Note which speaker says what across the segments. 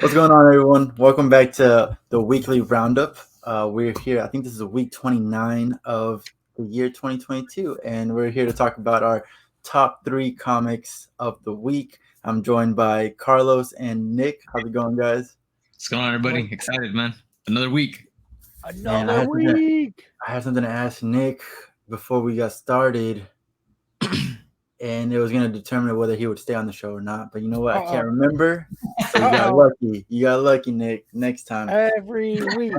Speaker 1: What's going on, everyone? Welcome back to the weekly roundup. We're here. I think this is week 29 of the year 2022, and we're here to talk about our top 3 comics of the week. I'm joined by Carlos and Nick. How's it going, guys?
Speaker 2: What's going on, everybody? Excited, man. Another week.
Speaker 1: Man, I have something to ask Nick before we got started, and it was going to determine whether he would stay on the show or not. But you know what? I can't remember. So you got lucky. You got lucky, Nick. Next time.
Speaker 3: Every week.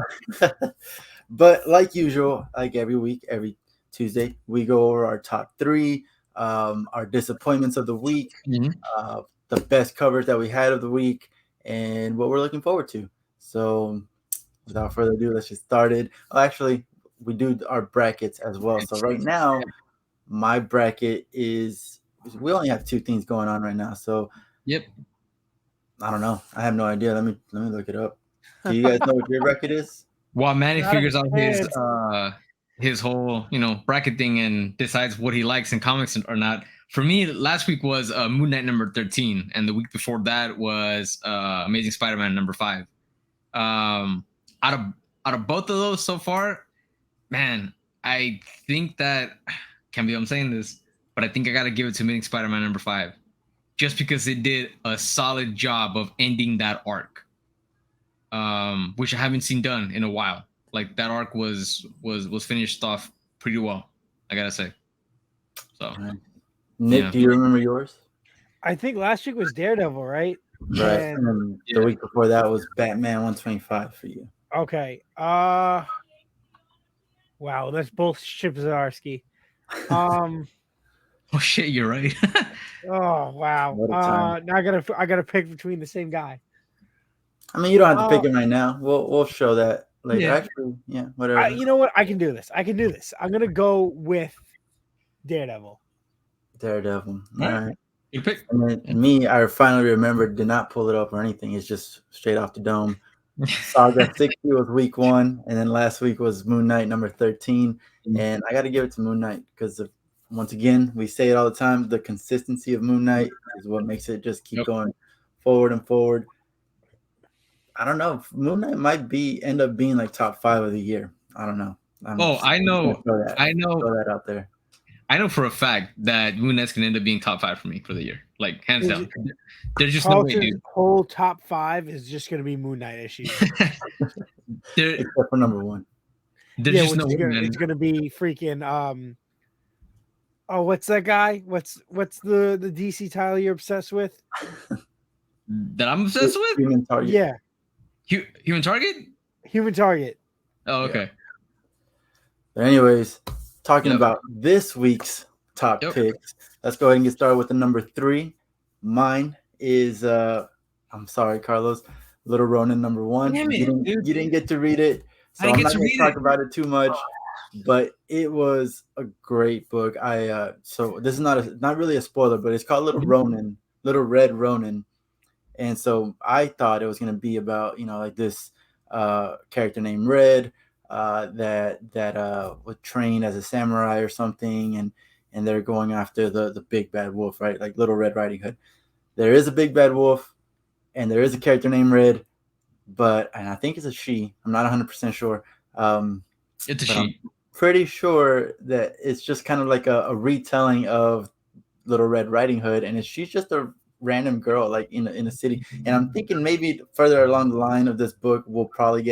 Speaker 1: But like usual, like every week, every Tuesday, we go over our top 3, our disappointments of the week, the best covers that we had of the week, and what we're looking forward to. So without further ado, let's get started. Oh, actually, we do our brackets as well. So right now, my bracket is, we only have 2 things going on right now. So
Speaker 2: yep.
Speaker 1: I don't know. I have no idea. Let me look it up. Do you guys know what your bracket is?
Speaker 2: While Manny figures out his whole, bracket thing and decides what he likes in comics or not. For me, last week was Moon Knight number 13, and the week before that was Amazing Spider-Man number 5. Out of both of those so far, man, I think that, can't believe I'm saying this, but I think I gotta give it to Amazing Spider-Man number 5, just because it did a solid job of ending that arc, which I haven't seen done in a while. Like, that arc was finished off pretty well, I gotta say. So,
Speaker 1: Nick, do you remember yours?
Speaker 3: I think last week was Daredevil, right?
Speaker 1: Right. And then the week before that was Batman 125 for you.
Speaker 3: Okay. Wow, that's both Chip Zdarsky.
Speaker 2: Oh shit, you're right.
Speaker 3: Oh wow. Now I gotta pick between the same guy.
Speaker 1: I mean, you don't have to pick him right now. We'll show that later. Actually, whatever.
Speaker 3: You know what? I can do this. I'm gonna go with Daredevil.
Speaker 1: All right.
Speaker 2: You pick.
Speaker 1: And then me, I finally remembered, did not pull it up or anything. It's just straight off the dome. Saga 60 was week 1, and then last week was Moon Knight number 13. And I got to give it to Moon Knight because, once again, we say it all the time, the consistency of Moon Knight is what makes it just keep going forward and forward. I don't know. Moon Knight might end up being like top 5 of the year. I don't know.
Speaker 2: I know.
Speaker 1: Throw that out there.
Speaker 2: I know for a fact that Moon Knight's gonna end up being top 5 for me for the year, like hands down. There's just no way, dude.
Speaker 3: Whole top 5 is just gonna be Moon Knight issues.
Speaker 1: Except for number 1.
Speaker 3: There's just no way. It's gonna be freaking what's that guy? What's the DC title you're obsessed with?
Speaker 2: That I'm obsessed with?
Speaker 1: Human Target.
Speaker 3: Yeah.
Speaker 2: Human Target?
Speaker 3: Human Target.
Speaker 2: Oh, okay.
Speaker 1: Yeah. But anyways, talking about this week's top picks, let's go ahead and get started with the number 3. Mine is I'm sorry, Carlos, LittleRedRonin number 1. You didn't get to read it, so I'm not going to talk about it too much. But it was a great book. So this is not really a spoiler, but it's called LittleRedRonin. And so I thought it was going to be about, like this character named Red that was trained as a samurai or something, and they're going after the big bad wolf, right? Like Little Red Riding Hood. There is a big bad wolf, and there is a character named Red, and I think it's a she. I'm not 100% sure.
Speaker 2: It's a she.
Speaker 1: I'm pretty sure that it's just kind of like a retelling of Little Red Riding Hood, and she's just a random girl like in a city. And I'm thinking maybe further along the line of this book we'll probably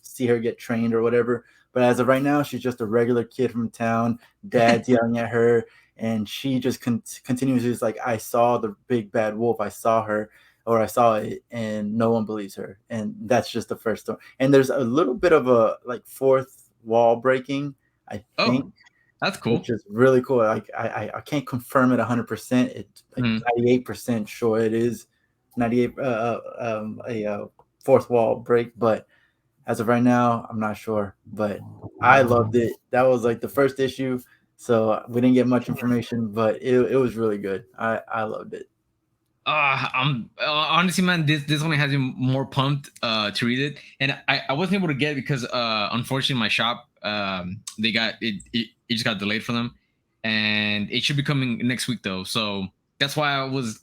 Speaker 1: see her get trained or whatever, but as of right now she's just a regular kid from town. Dad's yelling at her, and she just continuously is like, I saw the big bad wolf, I saw her, or I saw it, and no one believes her. And that's just the first story. And there's a little bit of a like fourth wall breaking, I think.
Speaker 2: That's cool.
Speaker 1: Which is really cool. Like I can't confirm it 100%. It's like 98% sure it is 98 a fourth wall break, but as of right now, I'm not sure. But I loved it. That was like the first issue, so we didn't get much information, but it was really good. I loved it.
Speaker 2: I'm honestly, man, this only has me more pumped to read it, and I wasn't able to get it because unfortunately my shop they got it just got delayed for them, and it should be coming next week though. So that's why I was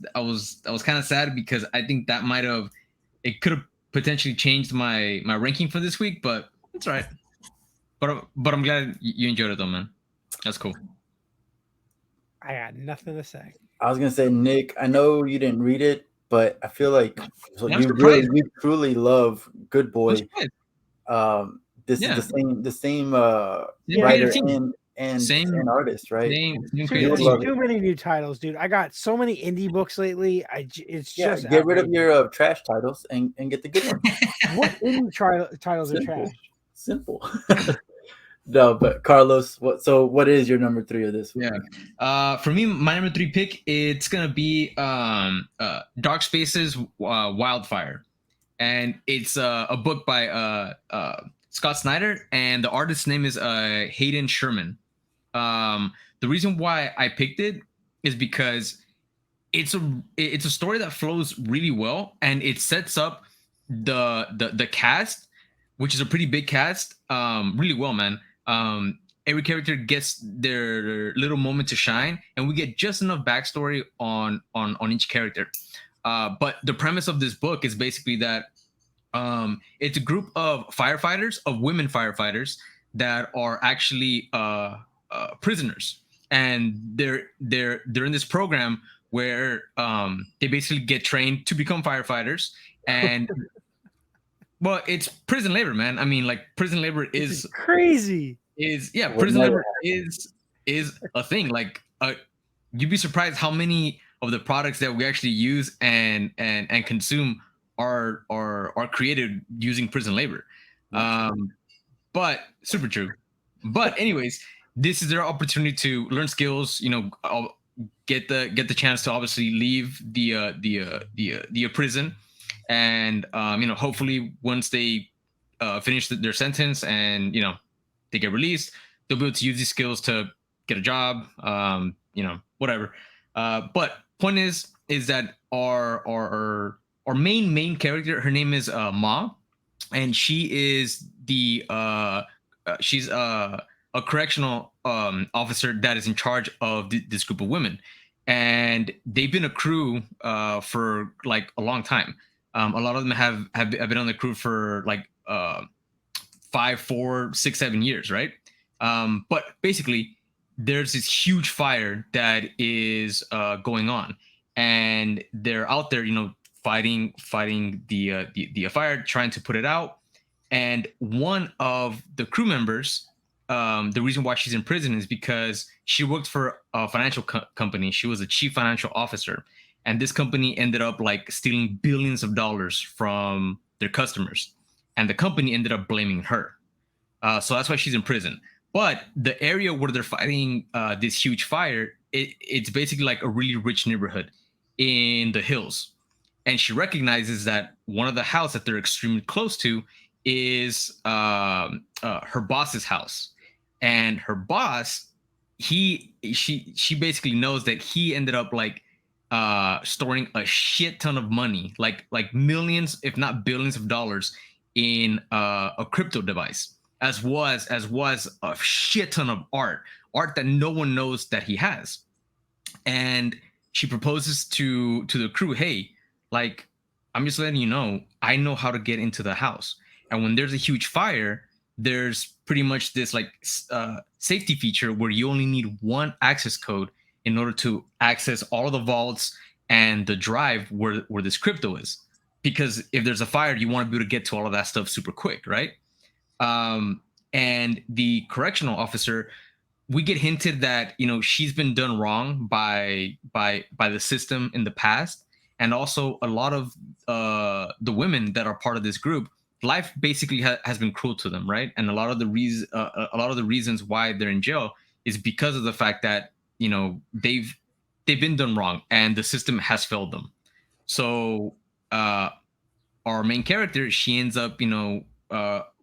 Speaker 2: kind of sad, because I think that might have it could have potentially changed my ranking for this week, but it's all right. But I'm glad you enjoyed it though, man. That's cool.
Speaker 3: I got nothing to say.
Speaker 1: I was gonna say, Nick, I know you didn't read it, but I feel like you truly love Good Boy. This is the same writer and artist, right?
Speaker 3: Too many new titles, dude. I got so many indie books lately. Just
Speaker 1: get rid of your trash titles and get the good ones.
Speaker 3: What indie titles are trash?
Speaker 1: Simple. No, but Carlos, what is your number 3 of this week?
Speaker 2: Yeah. For me, my number 3 pick, it's gonna be DarkSpaces Wildfire. And it's a book by Scott Snyder, and the artist's name is Hayden Sherman. The reason why I picked it is because it's a story that flows really well, and it sets up the cast, which is a pretty big cast, really well, man. Every character gets their little moment to shine, and we get just enough backstory on each character. But the premise of this book is basically that it's a group of women firefighters that are actually prisoners, and they're in this program where they basically get trained to become firefighters. And well, it's prison labor, man. I mean, like, prison labor is
Speaker 3: crazy.
Speaker 2: Prison labor is a thing. Like, you'd be surprised how many of the products that we actually use and consume are created using prison labor. But super true. But anyways, this is their opportunity to learn skills, get the chance to obviously leave the prison, and hopefully once they finish their sentence and they get released, they'll be able to use these skills to get a job, whatever. But point is that our main character, her name is Ma, and she is she's a correctional officer that is in charge of this group of women, and they've been a crew for like a long time. A lot of them have been on the crew for like 5, 4, 6, 7 years, right? But basically, there's this huge fire that is going on, and they're out there, fighting the fire, trying to put it out. And one of the crew members, the reason why she's in prison is because she worked for a financial company. She was a chief financial officer, and this company ended up like stealing billions of dollars from their customers, and the company ended up blaming her. So that's why she's in prison. But the area where they're fighting this huge fire, it's basically like a really rich neighborhood in the hills. And she recognizes that one of the houses that they're extremely close to is her boss's house. And her boss, she basically knows that he ended up like storing a shit ton of money, like millions, if not billions of dollars in a crypto device, as was a shit ton of art that no one knows that he has. And she proposes to the crew, hey, like, I'm just letting you know, I know how to get into the house. And when there's a huge fire, there's pretty much this like safety feature where you only need one access code in order to access all of the vaults and the drive where this crypto is. Because if there's a fire, you want to be able to get to all of that stuff super quick, right? And the correctional officer, we get hinted that she's been done wrong by the system in the past, and also a lot of the women that are part of this group, life basically has been cruel to them, right? And a lot of the reasons why they're in jail is because of the fact that they've been done wrong and the system has failed them. So our main character, she ends up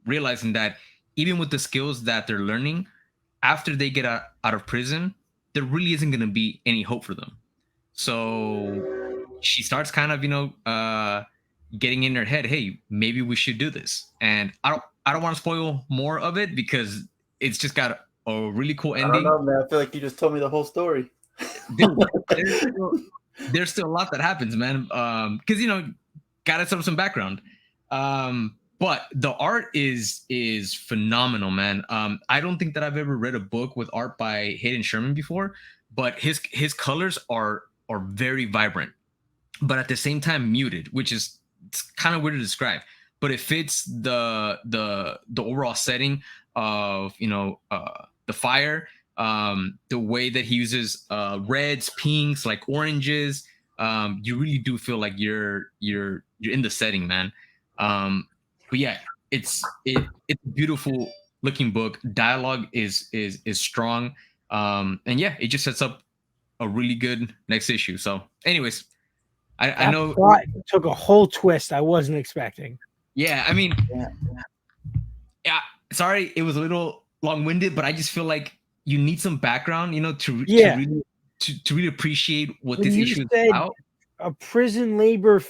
Speaker 2: realizing that even with the skills that they're learning, after they get out of prison, there really isn't going to be any hope for them. So she starts kind of getting in her head, hey, maybe we should do this. And I don't want to spoil more of it because it's just got a really cool ending.
Speaker 1: I don't know, man. I feel like you just told me the whole story.
Speaker 2: There's still a lot that happens, man. Because gotta set up some background. But the art is phenomenal, man. I don't think that I've ever read a book with art by Hayden Sherman before, but his colors are very vibrant, but at the same time muted, which is kind of weird to describe. But it fits the overall setting of the fire, the way that he uses reds, pinks, like oranges. You really do feel like you're in the setting, man. But yeah, it's a beautiful looking book. Dialogue is strong, and yeah, it just sets up a really good next issue. So, anyways, I know
Speaker 3: it took a whole twist I wasn't expecting.
Speaker 2: Yeah, I mean, yeah. Sorry, it was a little long-winded, but I just feel like you need some background, to really appreciate what this issue is about.
Speaker 3: A prison labor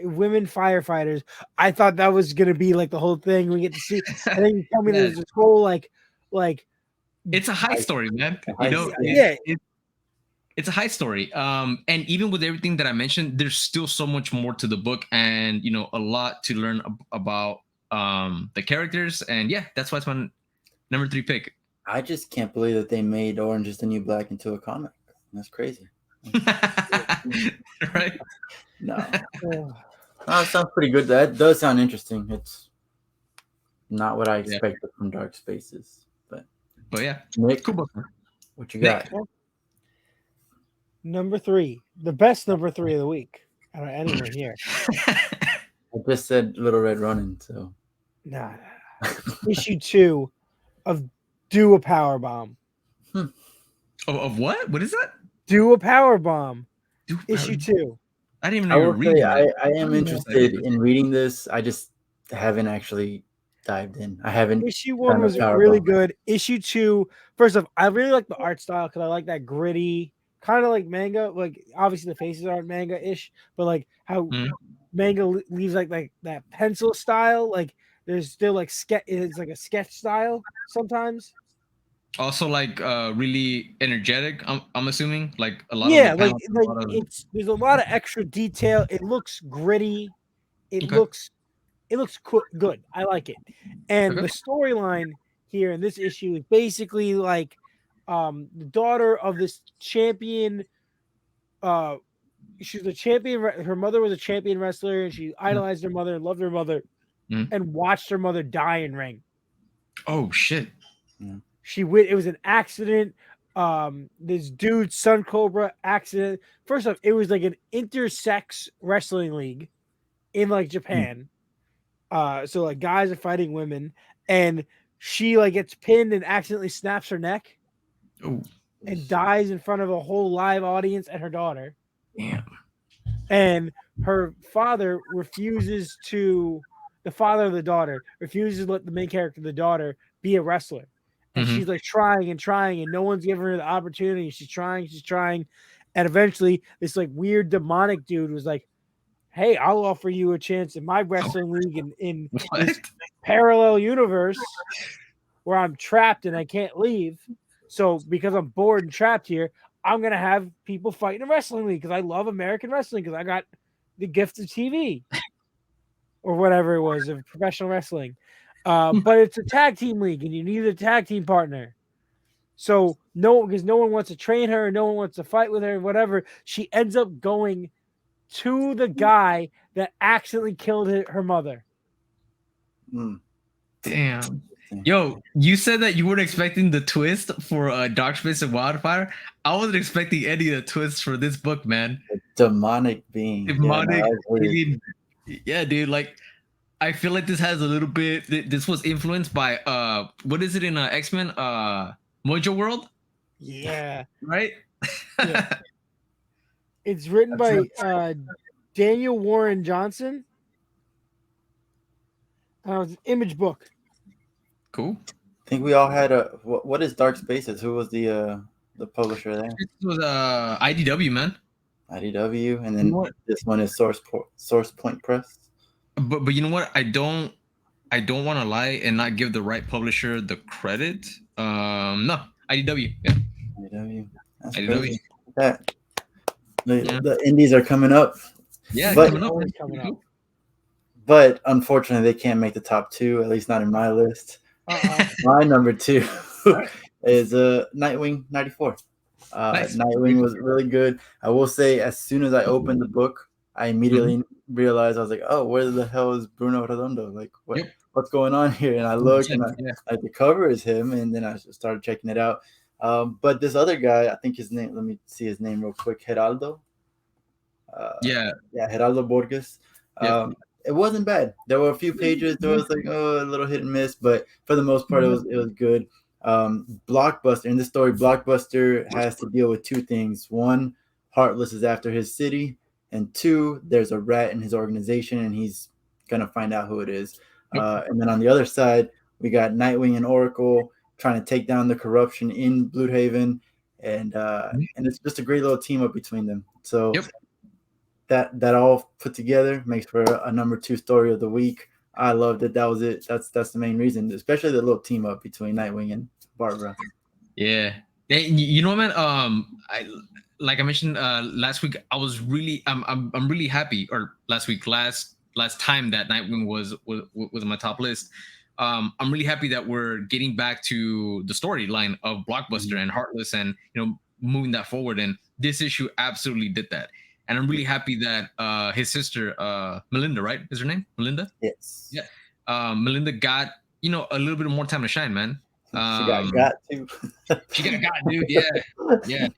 Speaker 3: women firefighters. I thought that was gonna be like the whole thing we get to see. And then you tell me there's this whole like
Speaker 2: it's a high story, man. It's a high story. And even with everything that I mentioned, there's still so much more to the book, and a lot to learn about the characters. And yeah, that's why it's my number 3 pick.
Speaker 1: I just can't believe that they made Orange is the New Black into a comic. That's crazy.
Speaker 2: Right?
Speaker 1: No. Oh, it sounds pretty good. That does sound interesting. It's not what I expected from DarkSpaces, but
Speaker 2: yeah,
Speaker 1: Nick,
Speaker 2: cool book.
Speaker 1: What you got?
Speaker 3: Number 3, the best number 3 of the week. I don't know anyone here.
Speaker 1: I just said LittleRedRonin, so
Speaker 3: nah. Issue 2 of DoAPowerbomb.
Speaker 2: Of what? What is that?
Speaker 3: DoAPowerbomb. Issue 2.
Speaker 2: I didn't even know you were reading that.
Speaker 1: I am interested in reading this. I just haven't actually dived in. I haven't.
Speaker 3: Issue 1 was really good. Issue 2, first off, I really like the art style because I like that gritty, kind of like manga. Like obviously the faces aren't manga-ish, but like how manga leaves like that pencil style. Like there's still like it's like a sketch style sometimes.
Speaker 2: Also, like really energetic. I'm assuming like a lot.
Speaker 3: Yeah, there's a lot of extra detail. It looks gritty. It looks good. I like it. And the storyline here in this issue is basically like the daughter of this champion. She's a champion. Her mother was a champion wrestler, and she idolized her mother and loved her mother, and watched her mother die in ring.
Speaker 2: Oh shit!
Speaker 1: Yeah.
Speaker 3: It was an accident. This dude, Sun Cobra, accident. First off, it was like an intersex wrestling league in like Japan. So like guys are fighting women, and she like gets pinned and accidentally snaps her neck.
Speaker 2: Ooh.
Speaker 3: And dies in front of a whole live audience and her daughter.
Speaker 2: Damn.
Speaker 3: And her father refuses to. The father of the daughter refuses to let the main character, the daughter, be a wrestler. And she's like trying, and no one's giving her the opportunity. She's trying, and eventually this like weird demonic dude was like, "Hey, I'll offer you a chance in my wrestling league in this parallel universe where I'm trapped and I can't leave. So because I'm bored and trapped here, I'm gonna have people fight in a wrestling league because I love American wrestling because I got the gift of TV or whatever it was of professional wrestling." But it's a tag team league, and you need a tag team partner. So because no one wants to train her, no one wants to fight with her, whatever. She ends up going to the guy that accidentally killed her mother.
Speaker 2: Damn. Yo, you said that you weren't expecting the twist for DarkSpaces and Wildfire. I wasn't expecting any of the twists for this book, man.
Speaker 1: A demonic being.
Speaker 2: Yeah, dude. Like, I feel like this has a little bit. This was influenced by what is it in X-Men? Mojo World.
Speaker 3: Yeah.
Speaker 2: Right.
Speaker 3: Yeah. It's written by Daniel Warren Johnson. It's an Image book.
Speaker 2: Cool.
Speaker 1: I think we all had a. What is DarkSpaces? Who was the publisher there?
Speaker 2: It was IDW, man.
Speaker 1: IDW, and then this one is Source Point Press.
Speaker 2: But you know what? I don't want to lie and not give the right publisher the credit. No, IDW. Yeah.
Speaker 1: IDW. That's
Speaker 2: IDW.
Speaker 1: Crazy. The indies are coming up.
Speaker 2: Yeah,
Speaker 1: but
Speaker 2: coming up.
Speaker 1: but unfortunately, they can't make the top 2. At least not in my list. My number 2 is Nightwing 94.
Speaker 2: Nice.
Speaker 1: Nightwing was really good. I will say, as soon as I opened the book, I immediately realized, I was like, "Oh, where the hell is Bruno Redondo? Like, what's going on here?" And I look, and the cover is him, and then I started checking it out. But this other guy, I think his name. Let me see his name real quick. Geraldo. Geraldo Borges. It wasn't bad. There were a few pages that was like, a little hit and miss, but for the most part, it was good. Blockbuster, in this story, Blockbuster has to deal with 2 things. 1, Heartless is after his city, and 2, there's a rat in his organization, and he's gonna find out who it is. And then on the other side, we got Nightwing and Oracle trying to take down the corruption in Bloodhaven, and it's just a great little team up between them. So that all put together makes for a number 2 story of the week. I loved it. That was it. That's the main reason, especially the little team up between Nightwing and Barbara.
Speaker 2: Yeah. You know what, man? I like I mentioned last week, I was really I'm really happy, or last time that Nightwing was on my top list. I'm really happy that we're getting back to the storyline of Blockbuster and Heartless, and moving that forward. And this issue absolutely did that. And I'm really happy that his sister, Melinda, right? Is her name Melinda?
Speaker 1: Yes.
Speaker 2: Yeah. Melinda got a little bit more time to shine, man.
Speaker 1: She got too.
Speaker 2: She got, dude. Yeah.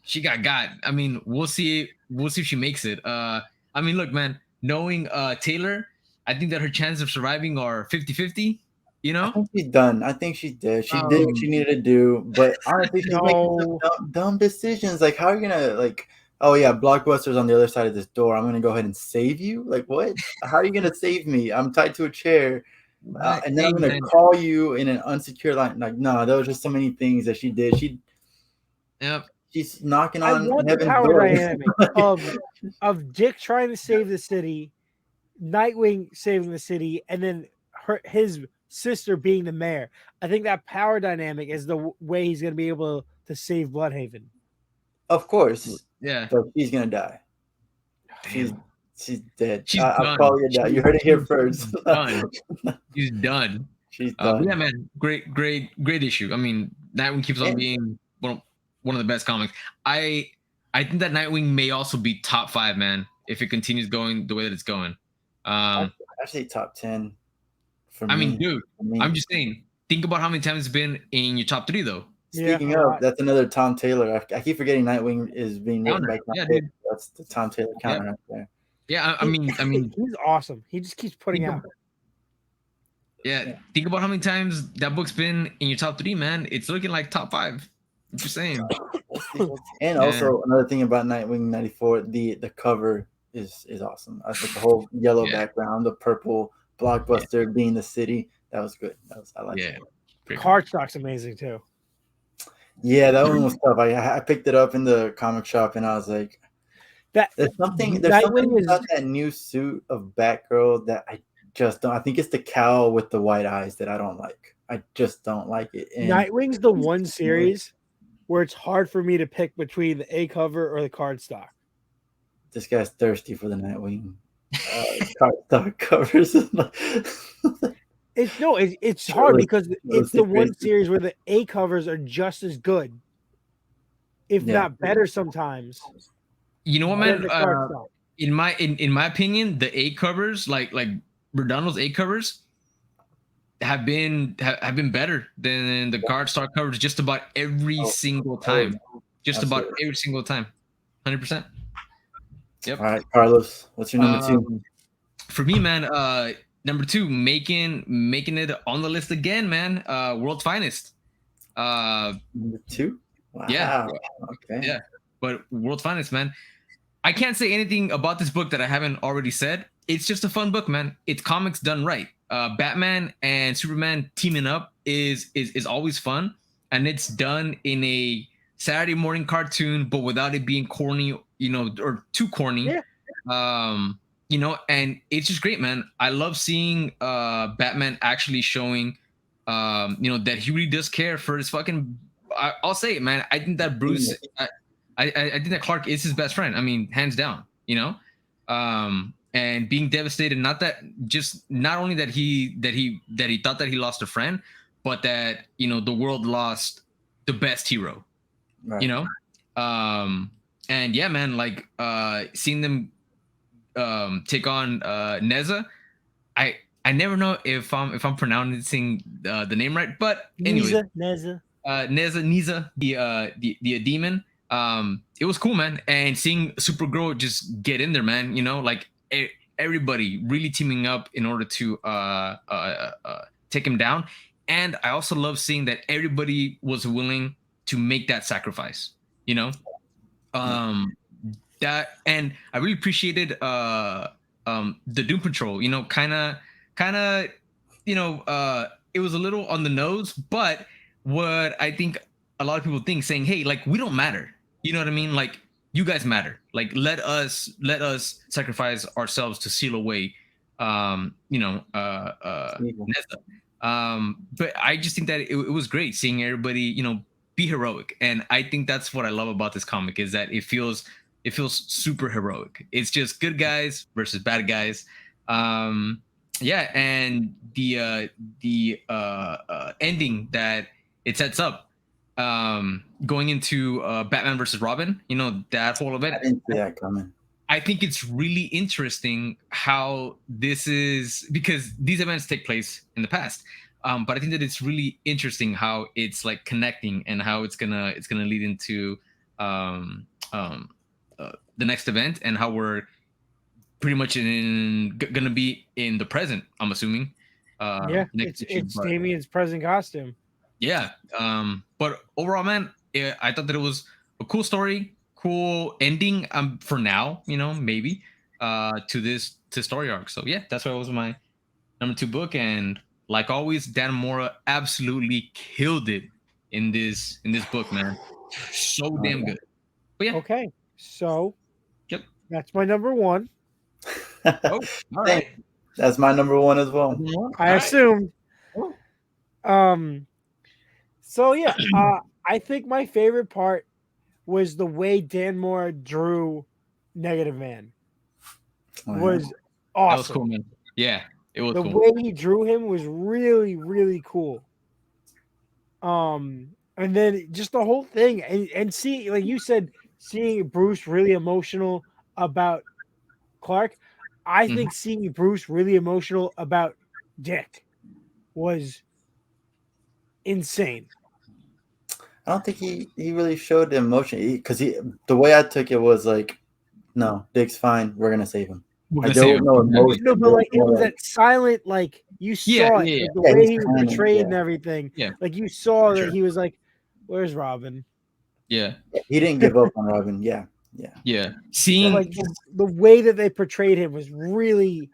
Speaker 2: She got. I mean, we'll see if she makes it. I mean, look, man. Knowing Taylor, I think that her chances of surviving are 50-50.
Speaker 1: I think she's done. I think she's dead. She did what she needed to do, but honestly, she's making some dumb decisions. Like, how are you gonna oh yeah, Blockbuster's on the other side of this door. I'm gonna go ahead and save you. Like, what? How are you gonna save me? I'm tied to a chair, and then I'm gonna call you in an unsecured line. Like, no, there was just so many things that she did. She's knocking on heaven's door.
Speaker 3: Dynamic of Dick trying to save the city, Nightwing saving the city, and then his sister being the mayor. I think that power dynamic is the way he's gonna be able to save Bloodhaven.
Speaker 1: Of course.
Speaker 2: Yeah.
Speaker 1: So she's gonna die. She's dead.
Speaker 2: She's
Speaker 1: I'm calling it out. You heard it here first.
Speaker 2: She's done.
Speaker 1: She's done.
Speaker 2: Yeah, man. Great issue. I mean, Nightwing keeps on being one of the best comics. I think that Nightwing may also be top 5, man, if it continues going the way that it's going.
Speaker 1: I say top 10.
Speaker 2: I mean, dude, I'm just saying. Think about how many times it's been in your top 3, though.
Speaker 1: Speaking of, that's another Tom Taylor. I keep forgetting Nightwing is being written by Tom Taylor. That's the Tom Taylor counter right there.
Speaker 2: Yeah, I mean,
Speaker 3: he's awesome. He just keeps putting out.
Speaker 2: Yeah, think about how many times that book's been in your top 3, man. It's looking like top 5. I'm just saying.
Speaker 1: And also another thing about Nightwing 94, the cover is awesome. I think the whole yellow background, the purple Blockbuster being the city, that was good. I like it.
Speaker 3: Cardstock's amazing too.
Speaker 1: Yeah, that one was tough. I picked it up in the comic shop, and I was like, there's something about that new suit of Batgirl that I just don't. I think it's the cowl with the white eyes that I don't like. I just don't like it. And
Speaker 3: Nightwing's the one series where it's hard for me to pick between the A cover or the cardstock.
Speaker 1: This guy's thirsty for the Nightwing cardstock covers.
Speaker 3: It's hard because it's the one series where the A covers are just as good, if not better sometimes.
Speaker 2: You know what, man? In my opinion, the A covers, like Redondo's A covers, have been better than the cardstock covers just about every single time. About every single time, 100%. Yep.
Speaker 1: All right, Carlos, what's your number 2?
Speaker 2: For me, man, number 2, making it on the list again, man. World's Finest.
Speaker 1: Number 2? Wow.
Speaker 2: Yeah.
Speaker 1: Okay.
Speaker 2: Yeah. But World's Finest, man. I can't say anything about this book that I haven't already said. It's just a fun book, man. It's comics done right. Batman and Superman teaming up is always fun, and it's done in a Saturday morning cartoon, but without it being corny, or too corny. Yeah. And it's just great, man. I love seeing Batman actually showing, that he really does care for his fucking. I'll say it, man. I think that Bruce, I think that Clark is his best friend. I mean, hands down. And and being devastated. Not only that he thought that he lost a friend, but that the world lost the best hero.
Speaker 1: Right.
Speaker 2: And yeah, man, like seeing them take on Neza. I never know if I'm pronouncing the name right, but anyway,
Speaker 3: Neza,
Speaker 2: the demon. It was cool, man, and seeing Supergirl just get in there, man. Like everybody really teaming up in order to take him down. And I also love seeing that everybody was willing to make that sacrifice. That, and I really appreciated the Doom Patrol. Kind of, it was a little on the nose, but what I think a lot of people think, saying, hey, like, we don't matter. You know what I mean? Like, you guys matter. Like, let us sacrifice ourselves to seal away, Neza. But I just think that it was great seeing everybody, be heroic. And I think that's what I love about this comic, is that it feels super heroic. It's just good guys versus bad guys. Yeah, and the ending that it sets up, going into Batman versus Robin, that whole event.
Speaker 1: I didn't see that coming.
Speaker 2: I think it's really interesting how this is, because these events take place in the past. But I think that it's really interesting how it's like connecting, and how it's gonna lead into the next event, and how we're pretty much gonna be in the present, I'm assuming.
Speaker 3: It's Damian's present costume.
Speaker 2: Yeah. But overall, man, I thought that it was a cool story, cool ending. For now, maybe to this story arc. So yeah, that's why it was my number 2 book. And like always, Dan Mora absolutely killed it in this book, man. So damn good. But yeah.
Speaker 3: Okay, so
Speaker 2: yep,
Speaker 3: that's my number 1.
Speaker 2: Oh, all right.
Speaker 1: That's my number 1 as well.
Speaker 3: I assumed. So yeah, I think my favorite part was the way Dan Mora drew Negative Man. Was awesome.
Speaker 2: That was cool, man. Yeah, it was.
Speaker 3: The
Speaker 2: cool.
Speaker 3: way he drew him was really, really cool. And then just the whole thing, and see, like you said, seeing Bruce really emotional about Clark. I think seeing Bruce really emotional about Dick was insane.
Speaker 1: I don't think he really showed the emotion, because the way I took it was like, no, Dick's fine. We're gonna save him. I don't know emotion.
Speaker 3: No, but like it was that silent, like you saw it, like, the way he was portrayed and everything.
Speaker 2: Yeah,
Speaker 3: like you saw that he was like, "Where's Robin?"
Speaker 2: Yeah,
Speaker 1: he didn't give up on Robin. Yeah.
Speaker 2: Seeing
Speaker 3: like the way that they portrayed him was really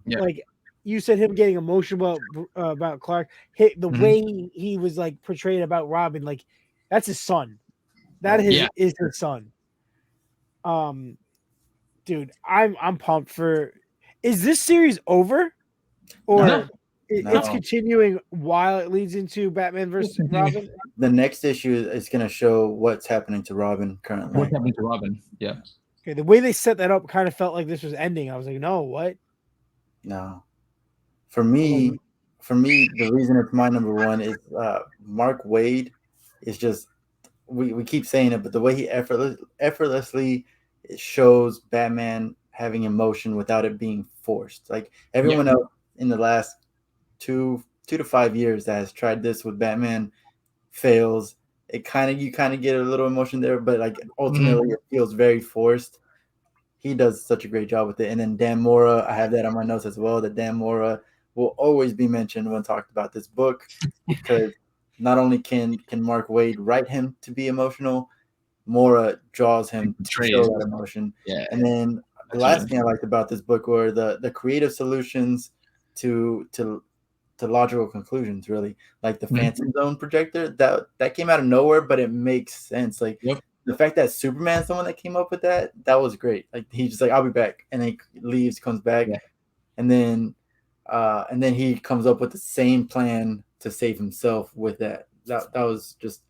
Speaker 3: like you said, him getting emotional about Clark. The way he was like portrayed about Robin, like that's his son. That is his son. Dude, I'm pumped for. Is this series over, or it's continuing while it leads into Batman versus Robin?
Speaker 1: The next issue is going to show what's happening to Robin currently.
Speaker 2: What's happening to Robin? Yeah.
Speaker 3: Okay, the way they set that up kind of felt like this was ending. I was like, no, what?
Speaker 1: No. For me, the reason it's my number 1 is Mark Waid is just, we keep saying it, but the way he effortlessly shows Batman having emotion without it being forced. Like everyone else in the last 2 to 5 years that has tried this with Batman fails. You kind of get a little emotion there, but like ultimately it feels very forced. He does such a great job with it. And then Dan Mora, I have that on my notes as well, that Dan Mora will always be mentioned when talked about this book, because not only can Mark Waid write him to be emotional, Mora draws him to show that emotion.
Speaker 2: Yeah.
Speaker 1: And then the last thing I liked about this book were the creative solutions to logical conclusions, really. Like the Phantom Zone projector, that came out of nowhere, but it makes sense. Like the fact that Superman's the one that came up with that was great. Like he's just like, I'll be back, and then he leaves, comes back, and then he comes up with the same plan to save himself with that. That was just,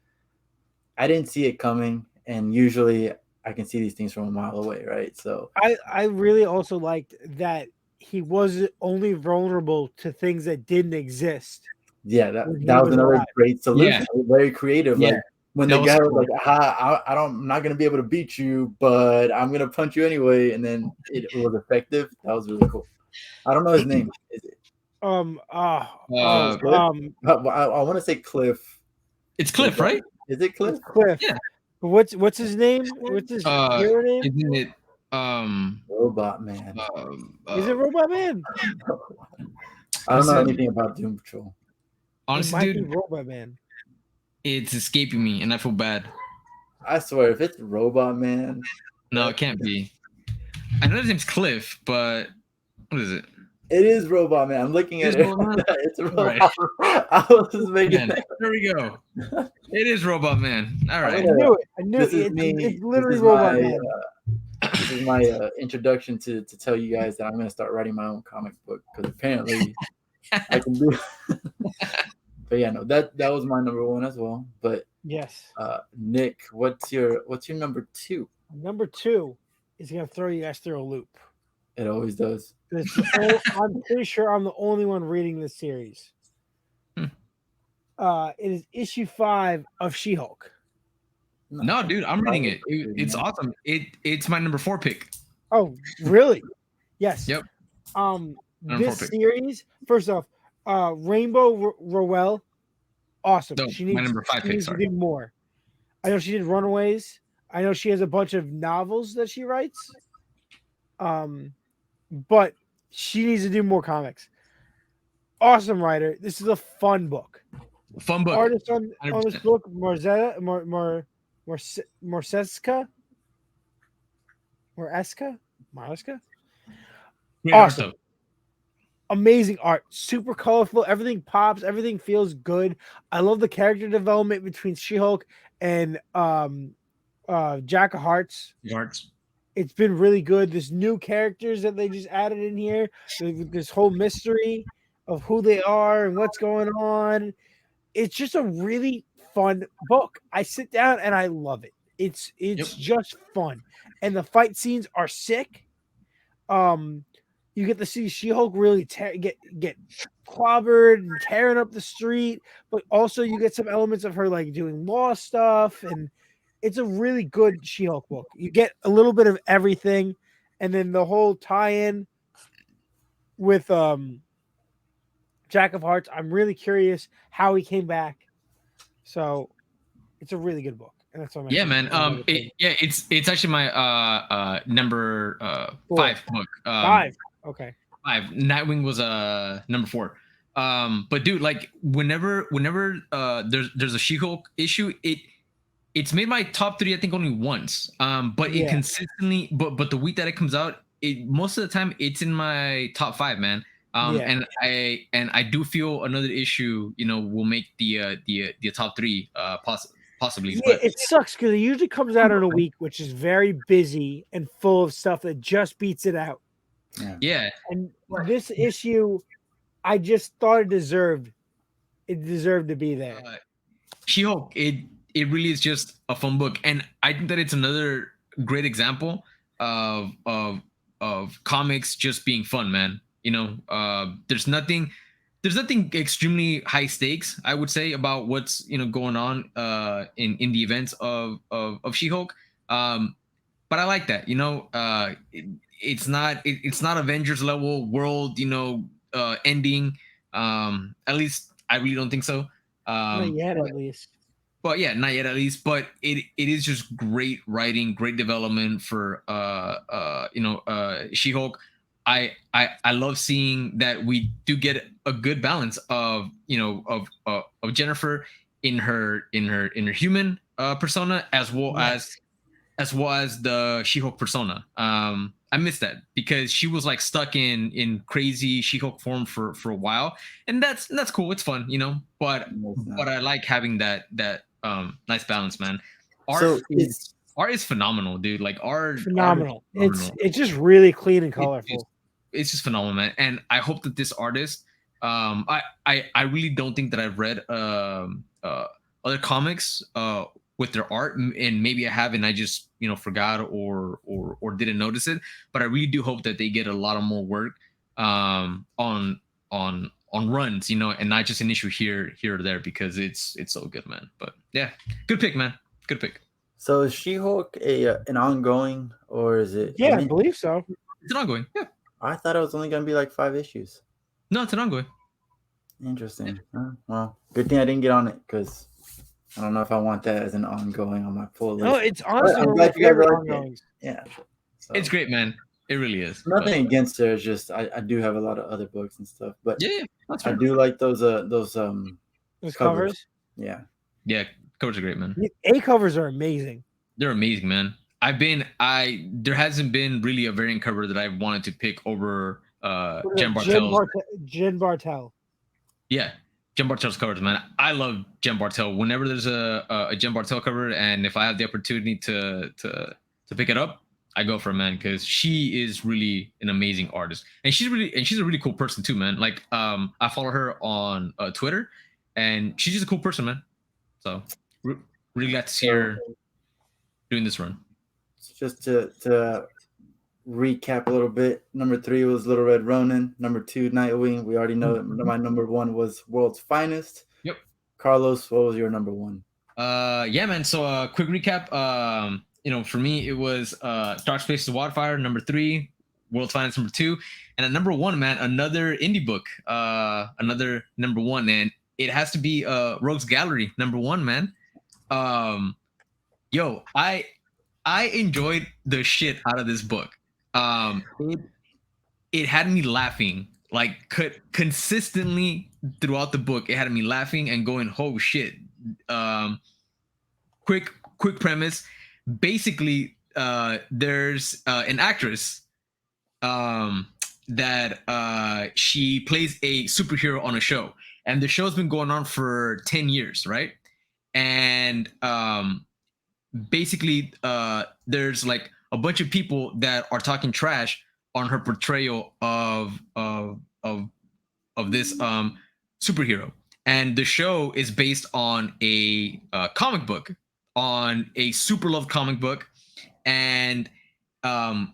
Speaker 1: I didn't see it coming, and usually I can see these things from a mile away, right? So
Speaker 3: I really also liked that he was only vulnerable to things that didn't exist.
Speaker 1: yeah, that was another great solution.
Speaker 2: Yeah.
Speaker 1: Very creative.
Speaker 2: Yeah.
Speaker 1: Like when the guy was like, I'm not gonna be able to beat you, but I'm gonna punch you anyway, and then it was effective. That was really cool. I don't know his name. Is it?
Speaker 3: I
Speaker 1: want to say Cliff.
Speaker 2: It's Cliff, right?
Speaker 1: Is it Cliff?
Speaker 3: It's Cliff.
Speaker 2: Yeah.
Speaker 3: What's his name? What's his hero name?
Speaker 2: Isn't it
Speaker 1: Robot Man?
Speaker 3: Is it Robot Man?
Speaker 1: I don't know anything about Doom Patrol.
Speaker 2: Honestly, dude,
Speaker 3: Robot Man.
Speaker 2: It's escaping me, and I feel bad.
Speaker 1: I swear, if it's Robot Man,
Speaker 2: no, it can't be. I know his name's Cliff, but what is it?
Speaker 1: It is Robot Man. I'm looking at it. It's Robot. Right. I was just making that.
Speaker 2: There we go. It is Robot Man. All right.
Speaker 3: I knew it. It's literally Robot Man.
Speaker 1: This is my introduction to tell you guys that I'm going to start writing my own comic book because apparently I can do. But yeah, no, that was my number one as well. But
Speaker 3: yes,
Speaker 1: Nick, what's your number two?
Speaker 3: Number two is going to throw you guys through a loop.
Speaker 1: It always does.
Speaker 3: I'm pretty sure I'm the only one reading this series. It is issue 5 of She-Hulk.
Speaker 2: No, dude, I'm reading it. It's awesome. It's my number 4 pick.
Speaker 3: Oh, really? Yes.
Speaker 2: Yep.
Speaker 3: This series, first off, Rainbow Rowell, awesome.
Speaker 2: No,
Speaker 3: she needs
Speaker 2: my number 5 pick.
Speaker 3: To do more. I know she did Runaways. I know she has a bunch of novels that she writes. But she needs to do more comics. Awesome writer. This is a fun book.
Speaker 2: Fun book.
Speaker 3: Artist on this book, Marzeska. Awesome. Amazing art. Super colorful. Everything pops. Everything feels good. I love the character development between She-Hulk and Jack of Hearts. It's been really good. There's new characters that they just added in here. This whole mystery of who they are and what's going on. It's just a really fun book. I sit down and I love it. It's just fun. And the fight scenes are sick. You get to see She-Hulk really get clobbered and tearing up the street, but also you get some elements of her like doing law stuff, and it's a really good She-Hulk book. You get a little bit of everything, and then the whole tie-in with Jack of Hearts. I'm really curious how he came back. So it's a really good book. And that's what
Speaker 2: man. It's actually my number 5 book.
Speaker 3: 5. Okay.
Speaker 2: 5. Nightwing was number 4. But dude, like whenever there's a She-Hulk issue, it's made my top 3 I think only once. But it consistently but the week that it comes out, most of the time it's in my top 5, man. And I do feel another issue, will make the top 3 possibly.
Speaker 3: Yeah,
Speaker 2: but
Speaker 3: it sucks because it usually comes out in a week, which is very busy and full of stuff that just beats it out.
Speaker 2: Yeah.
Speaker 3: And this issue, I just thought it deserved to be there.
Speaker 2: She-Hulk, it really is just a fun book, and I think that it's another great example of comics just being fun, man. There's nothing extremely high stakes, I would say, about what's going on in the events of She-Hulk. But I like that. It's not Avengers level world, ending. At least I really don't think so.
Speaker 3: Not yet, at least.
Speaker 2: But yeah, not yet at least. But it is just great writing, great development for She-Hulk. I love seeing that we do get a good balance of Jennifer in her human persona as well as the She-Hulk persona. I miss that because she was like stuck in crazy She-Hulk form for a while, and that's cool. It's fun, But I like having that nice balance, man. Art is phenomenal, dude. Like art,
Speaker 3: phenomenal. It's just really clean and colorful.
Speaker 2: It's just phenomenal, man. And I hope that this artist, I really don't think that I've read other comics with their art, and maybe I haven't. I just forgot or didn't notice it. But I really do hope that they get a lot of more work on runs, and not just an issue here or there, because it's so good, man. But yeah, good pick, man. Good pick.
Speaker 1: So is She-Hulk an ongoing, or is it?
Speaker 3: Yeah, I believe so.
Speaker 2: It's an ongoing. Yeah.
Speaker 1: I thought it was only gonna be like 5 issues.
Speaker 2: No, it's an ongoing.
Speaker 1: Interesting. Well, good thing I didn't get on it, because I don't know if I want that as an ongoing on my full list.
Speaker 3: No, it's honestly one of my favorite ongoings.
Speaker 1: Yeah. So,
Speaker 2: it's great, man. It really is.
Speaker 1: Nothing against it. It's just I do have a lot of other books and stuff, but
Speaker 2: yeah, that's
Speaker 1: I do like those
Speaker 3: covers.
Speaker 1: Yeah.
Speaker 2: Yeah, covers are great, man.
Speaker 3: A covers are amazing.
Speaker 2: They're amazing, man. There hasn't been really a variant cover that I wanted to pick over Jen Bartel.
Speaker 3: Jen Bartel.
Speaker 2: Yeah, Jen Bartel's covers, man. I love Jen Bartel. Whenever there's a Jen Bartel cover, and if I have the opportunity to pick it up, I go for it, man, because she is really an amazing artist, and she's a really cool person too, man. Like, I follow her on Twitter, and she's just a cool person, man. So really glad to see her doing this run.
Speaker 1: Just to recap a little bit, number 3 was LittleRedRonin. Number 2, Nightwing. We already know that my number 1 was World's Finest.
Speaker 2: Yep.
Speaker 1: Carlos, what was your number 1?
Speaker 2: Yeah, man. So quick recap. For me, it was DarkSpaces Wildfire, number 3, World's Finest, number 2, and at number 1, man, another indie book, another number 1, and it has to be RoguesGallery, number 1, man. Yo, I enjoyed the shit out of this book. It had me laughing, like, consistently throughout the book. It had me laughing and going, "Oh shit!" Quick premise. Basically, there's an actress that she plays a superhero on a show, and the show's been going on for 10 years, right? And basically, there's like a bunch of people that are talking trash on her portrayal of this superhero, and the show is based on a comic book, on a super loved comic book, and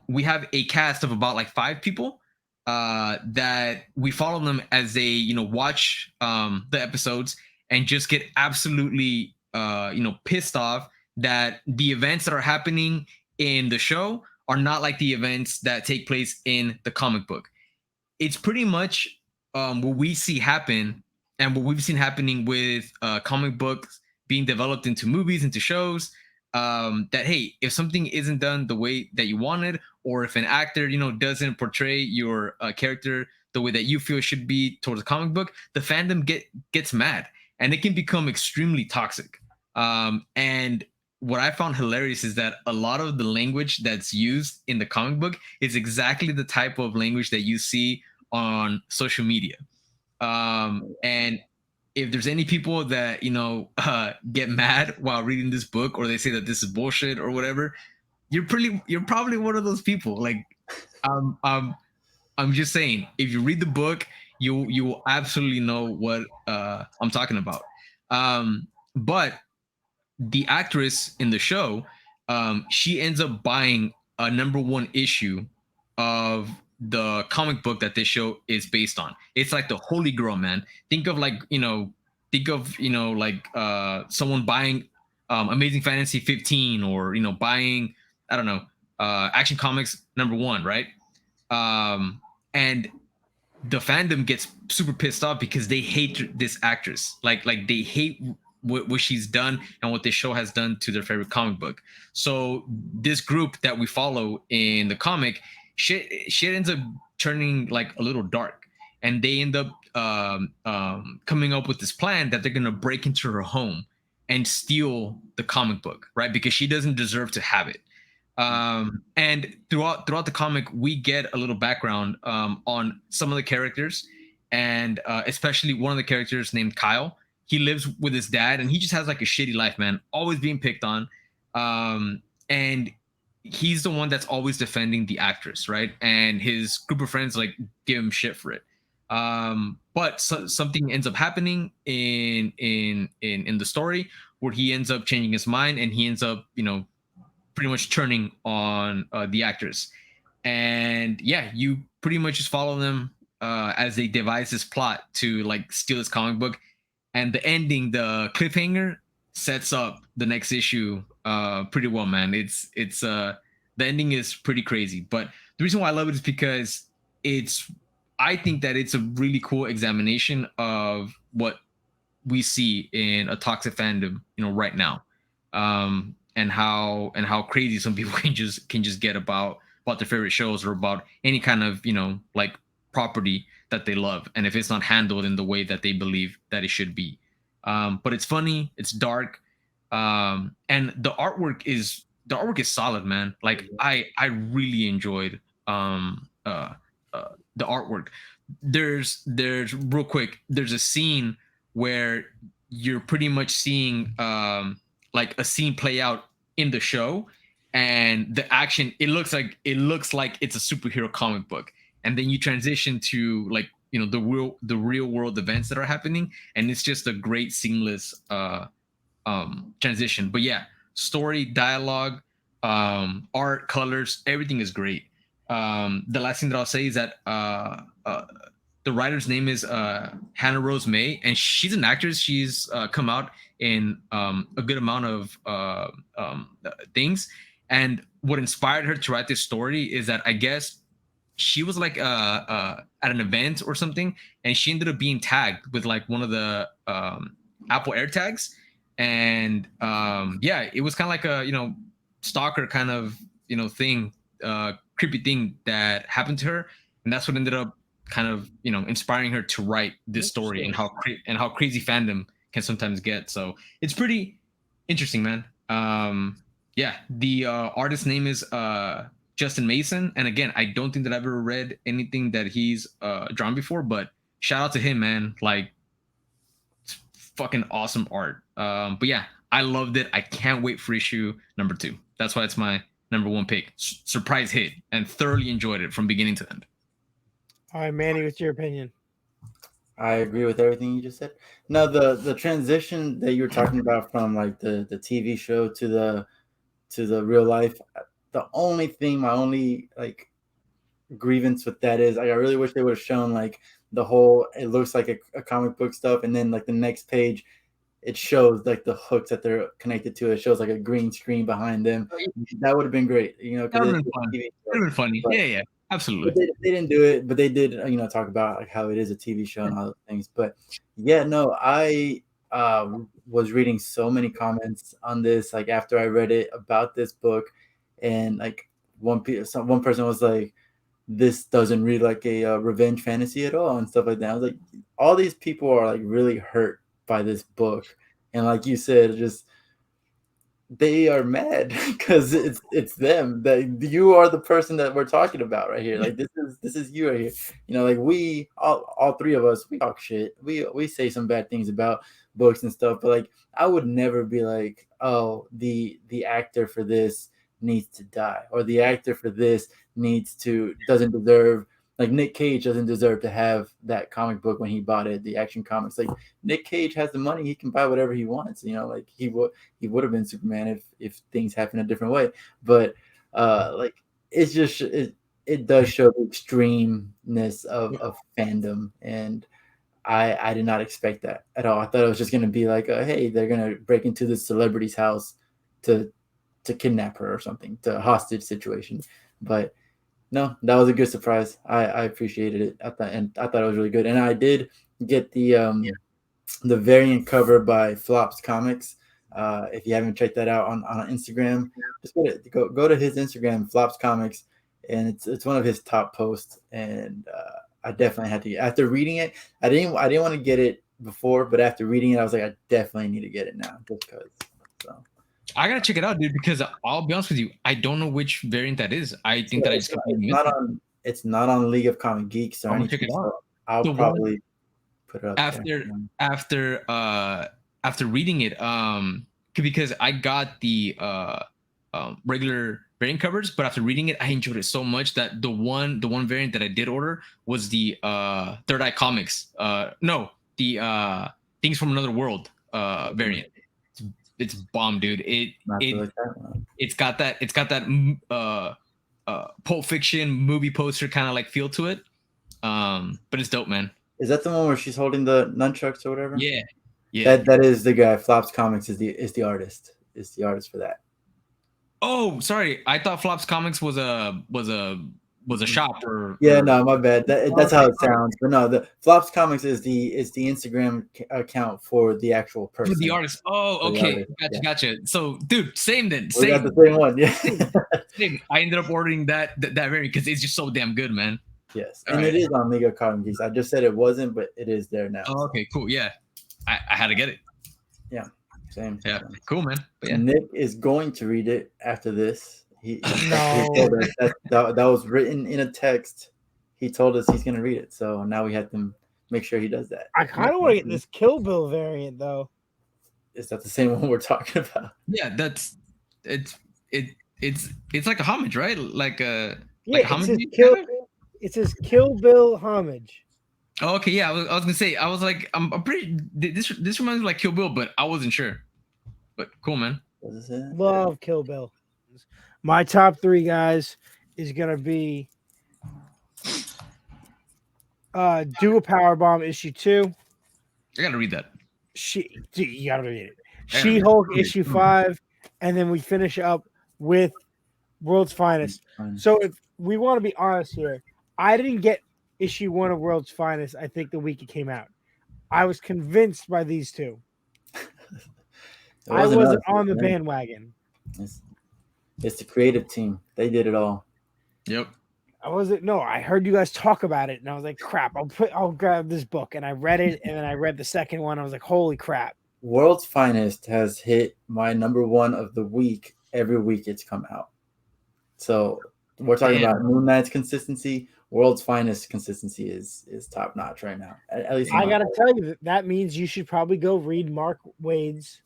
Speaker 2: we have a cast of about like 5 people that we follow them as they watch the episodes and just get absolutely pissed off that the events that are happening in the show are not like the events that take place in the comic book. It's pretty much what we see happen, and what we've seen happening with comic books being developed into movies, into shows, that, hey, if something isn't done the way that you wanted, or if an actor, doesn't portray your character the way that you feel it should be towards a comic book, the fandom gets mad, and it can become extremely toxic. And what I found hilarious is that a lot of the language that's used in the comic book is exactly the type of language that you see on social media. And if there's any people that, get mad while reading this book, or they say that this is bullshit or whatever, you're probably one of those people. Like, I'm just saying, if you read the book, you will absolutely know what I'm talking about. But the actress in the show, she ends up buying a number 1 issue of the comic book that this show is based on. It's like the holy grail, man. Think of someone buying Amazing Fantasy 15, or buying, I don't know, Action Comics number 1, right? And the fandom gets super pissed off because they hate this actress. Like they hate what she's done and what this show has done to their favorite comic book. So this group that we follow in the comic, shit ends up turning like a little dark, and they end up coming up with this plan that they're gonna break into her home and steal the comic book, right? Because she doesn't deserve to have it. And throughout the comic, we get a little background on some of the characters, and especially one of the characters named Kyle. He lives with his dad, and he just has like a shitty life, man. Always being picked on, and he's the one that's always defending the actress, right? And his group of friends like give him shit for it. But something ends up happening in the story where he ends up changing his mind and he ends up, pretty much turning on the actors. And yeah, you pretty much just follow them as they devise this plot to like steal this comic book. And the ending, the cliffhanger, sets up the next issue pretty well, man. It's the ending is pretty crazy. But the reason why I love it is because I think that it's a really cool examination of what we see in a toxic fandom, right now, and how crazy some people can just get about their favorite shows or about any kind of like property that they love, and if it's not handled in the way that they believe that it should be. But it's funny, it's dark, and the artwork is solid, man. Like I really enjoyed the artwork. There's real quick, there's a scene where you're pretty much seeing like a scene play out in the show, and the action, it looks like it's a superhero comic book, and then you transition to like the real world events that are happening, and it's just a great seamless transition. But yeah, story, dialogue, art, colors, everything is great. The last thing that I'll say is that the writer's name is Hannah Rose May, and she's an actress. She's come out in a good amount of things. And what inspired her to write this story is that I guess she was like at an event or something, and she ended up being tagged with like one of the Apple AirTags. And yeah, it was kind of like a stalker kind of thing, creepy thing that happened to her, and that's what ended up kind of inspiring her to write this story, and how crazy fandom can sometimes get. So it's pretty interesting, man. Yeah, the artist's name is Justin Mason, and again, I don't think that I've ever read anything that he's drawn before, but shout out to him, man. Like, it's fucking awesome art. But yeah, I loved it. I can't wait for issue number 2. That's why it's my number 1 pick. Surprise hit, and thoroughly enjoyed it from beginning to end.
Speaker 3: All right, Manny, what's your opinion?
Speaker 1: I agree with everything you just said. No, the transition that you were talking about from like the TV show to the real life, the only thing, my only like grievance with that is like, I really wish they would have shown like the whole, it looks like a comic book stuff, and then like the next page it shows like the hooks that they're connected to. It shows like a green screen behind them. That would have been great,
Speaker 2: that would have been funny. But, yeah, absolutely.
Speaker 1: They didn't do it, but they did, talk about like how it is a TV show and all those things. But yeah, no, I was reading so many comments on this, like after I read it about this book, and like one person was like, this doesn't read like a revenge fantasy at all and stuff like that. I was like, all these people are like really hurt by this book, and like you said, just they are mad because it's them, that you are the person that we're talking about right here. Like this is you right here. Like we all 3 of us, we talk shit, we say some bad things about books and stuff, but like I would never be like, oh, the actor for this needs to die, or the actor for this doesn't deserve, like Nick Cage doesn't deserve to have that comic book when he bought it, the Action Comics. Like Nick Cage has the money, he can buy whatever he wants, like he would have been Superman if things happened a different way. But like it's just it does show the extremeness of fandom, and I did not expect that at all. I thought it was just going to be like, hey, they're going to break into this celebrity's house to kidnap her or something, to a hostage situation. But no, that was a good surprise. I appreciated it. I thought it was really good. And I did get the variant cover by Flops Comics. If you haven't checked that out on Instagram, just go to his Instagram, Flops Comics, and it's one of his top posts. And I definitely had to. After reading it, I didn't want to get it before, but after reading it, I was like, I definitely need to get it now, just because. So.
Speaker 2: I gotta check it out, dude, because I'll be honest with you, I don't know which variant that is. I think that I just
Speaker 1: it's not on League of Comic Geeks or anything. Check it out. So I'll probably put it up
Speaker 2: after reading it, because I got the regular variant covers, but after reading it, I enjoyed it so much that the one variant that I did order was the Third Eye Comics. The Things from Another World variant. it's bomb, dude. It's got that Pulp Fiction movie poster kind of like feel to it. But it's dope, man.
Speaker 1: Is that the one where she's holding the nunchucks or whatever?
Speaker 2: Yeah. Yeah.
Speaker 1: That is the guy. Flops Comics is the artist. Is the artist for that.
Speaker 2: Oh, sorry. I thought Flops Comics was a shop or
Speaker 1: No, my bad. That's how it sounds. But no, the Flops Comics is the Instagram account for the actual person.
Speaker 2: For the artist. Oh, okay. Gotcha. So, dude, same then.
Speaker 1: We got the same one. Yeah.
Speaker 2: Same. I ended up ordering that variant because it's just so damn good, man.
Speaker 1: Yes, and it is on Mega Comic Geeks. I just said it wasn't, but it is there now.
Speaker 2: Oh, okay, cool. Yeah, I had to get it.
Speaker 1: Yeah, same.
Speaker 2: Yeah, cool, man. But yeah.
Speaker 1: Nick is going to read it after this. He that was written in a text. He told us he's going to read it, so now we have to make sure he does that.
Speaker 3: I kind of want to get this Kill Bill variant though.
Speaker 1: Is that the same one we're talking about?
Speaker 2: Yeah, it's like a homage, right?
Speaker 3: It says Kill Bill homage.
Speaker 2: Oh, okay, yeah. I was gonna say, I was like, I'm pretty. This reminds me of like Kill Bill, but I wasn't sure. But cool, man.
Speaker 3: Love Kill Bill. My top 3 guys is gonna be DoAPowerbomb issue 2.
Speaker 2: I gotta read that.
Speaker 3: You gotta read it. SheHulk issue 5, and then we finish up with World's Finest. So if we want to be honest here, I didn't get issue 1 of World's Finest, I think, the week it came out. I was convinced by these two. I wasn't on the bandwagon.
Speaker 1: It's the creative team. They did it all.
Speaker 2: Yep.
Speaker 3: I heard you guys talk about it, and I was like, crap, I'll grab this book. And I read it, and then I read the second one. I was like, holy crap.
Speaker 1: World's Finest has hit my number 1 of the week every week it's come out. So we're talking about Moon Knight's consistency. World's Finest consistency is top notch right now. At least
Speaker 3: I gotta tell you that means you should probably go read Mark Waid's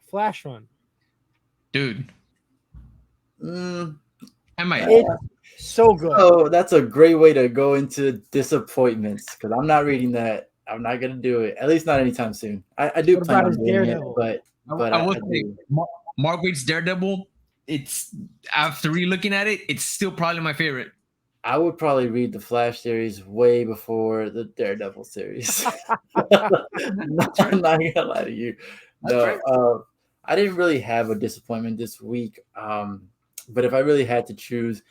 Speaker 3: Flash run,
Speaker 2: dude. I might.
Speaker 3: It's so good.
Speaker 1: Oh, that's a great way to go into disappointments because I'm not reading that. I'm not gonna do it. At least not anytime soon. I do plan on doing it, but
Speaker 2: I would say Mark Waid's Daredevil. It's after re-looking at it, it's still probably my favorite.
Speaker 1: I would probably read the Flash series way before the Daredevil series. I'm not gonna lie to you. No, I didn't really have a disappointment this week. But if I really had to choose,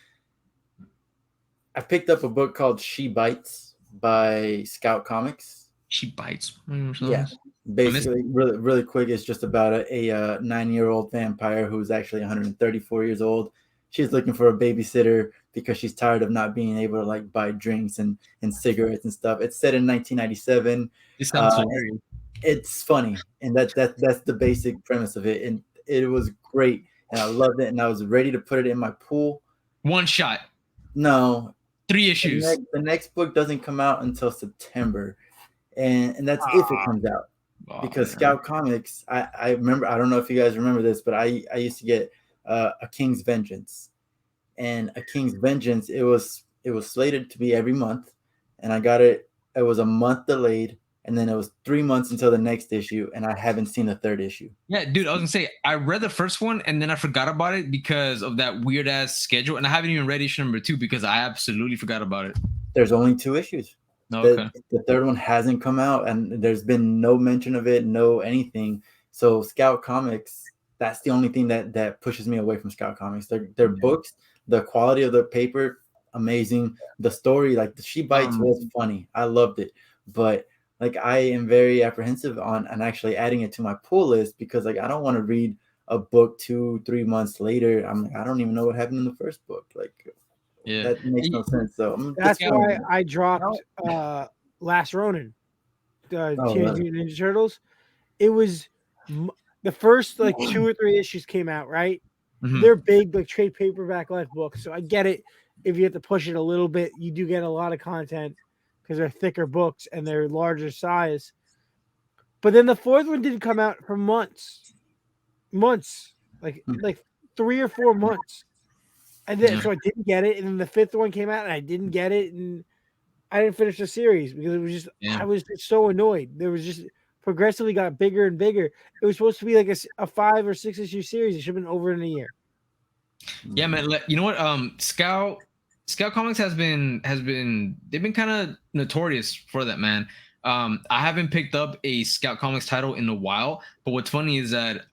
Speaker 1: I picked up a book called She Bites by ScoutComics.
Speaker 2: She Bites.
Speaker 1: Yeah. Basically, really quick, it's just about a 9-year-old vampire who's actually 134 years old. She's looking for a babysitter because she's tired of not being able to like buy drinks and cigarettes and stuff. It's set in 1997.
Speaker 2: It sounds hilarious.
Speaker 1: It's funny, and that's the basic premise of it, and it was great, and I loved it, and I was ready to put it in my pool.
Speaker 2: One shot.
Speaker 1: No.
Speaker 2: 3 issues.
Speaker 1: The next book doesn't come out until September, and that's if it comes out. Because Scout Comics, I remember, I don't know if you guys remember this, but I used to get A King's Vengeance, and A King's Vengeance, it was slated to be every month, and I got it. It was a month delayed, and then it was 3 months until the next issue, and I haven't seen the third issue.
Speaker 2: Yeah, dude, I was gonna say I read the first one and then I forgot about it because of that weird ass schedule, and I haven't even read issue number 2 because I absolutely forgot about it.
Speaker 1: There's only 2 issues.
Speaker 2: Okay.
Speaker 1: The third one hasn't come out, and there's been no mention of it, no anything. So Scout Comics, that's the only thing that pushes me away from Scout Comics. Their books, the quality of the paper, amazing. The story, like the She Bites, was funny. I loved it, but like I am very apprehensive on actually adding it to my pull list because like I don't want to read a book 2-3 months later. I'm like, I don't even know what happened in the first book. Like, yeah, that makes no sense. So
Speaker 3: that's why I dropped Last Ronin, Teenage Mutant Ninja Turtles. It was the first like 2 or 3 issues came out, right? Mm-hmm. They're big, like trade paperback length books. So I get it. If you have to push it a little bit, you do get a lot of content because they're thicker books and they're larger size. But then the 4th one didn't come out for months, like 3 or 4 months. And then so I didn't get it, and then the 5th one came out, and I didn't get it, and I didn't finish the series because it was just I was so annoyed. There was just progressively got bigger and bigger. It was supposed to be like a 5 or 6 issue series. It should have been over in a year.
Speaker 2: Yeah, man. You know what? Scout Comics has been they've been kind of notorious for that, man. I haven't picked up a Scout Comics title in a while, but what's funny is that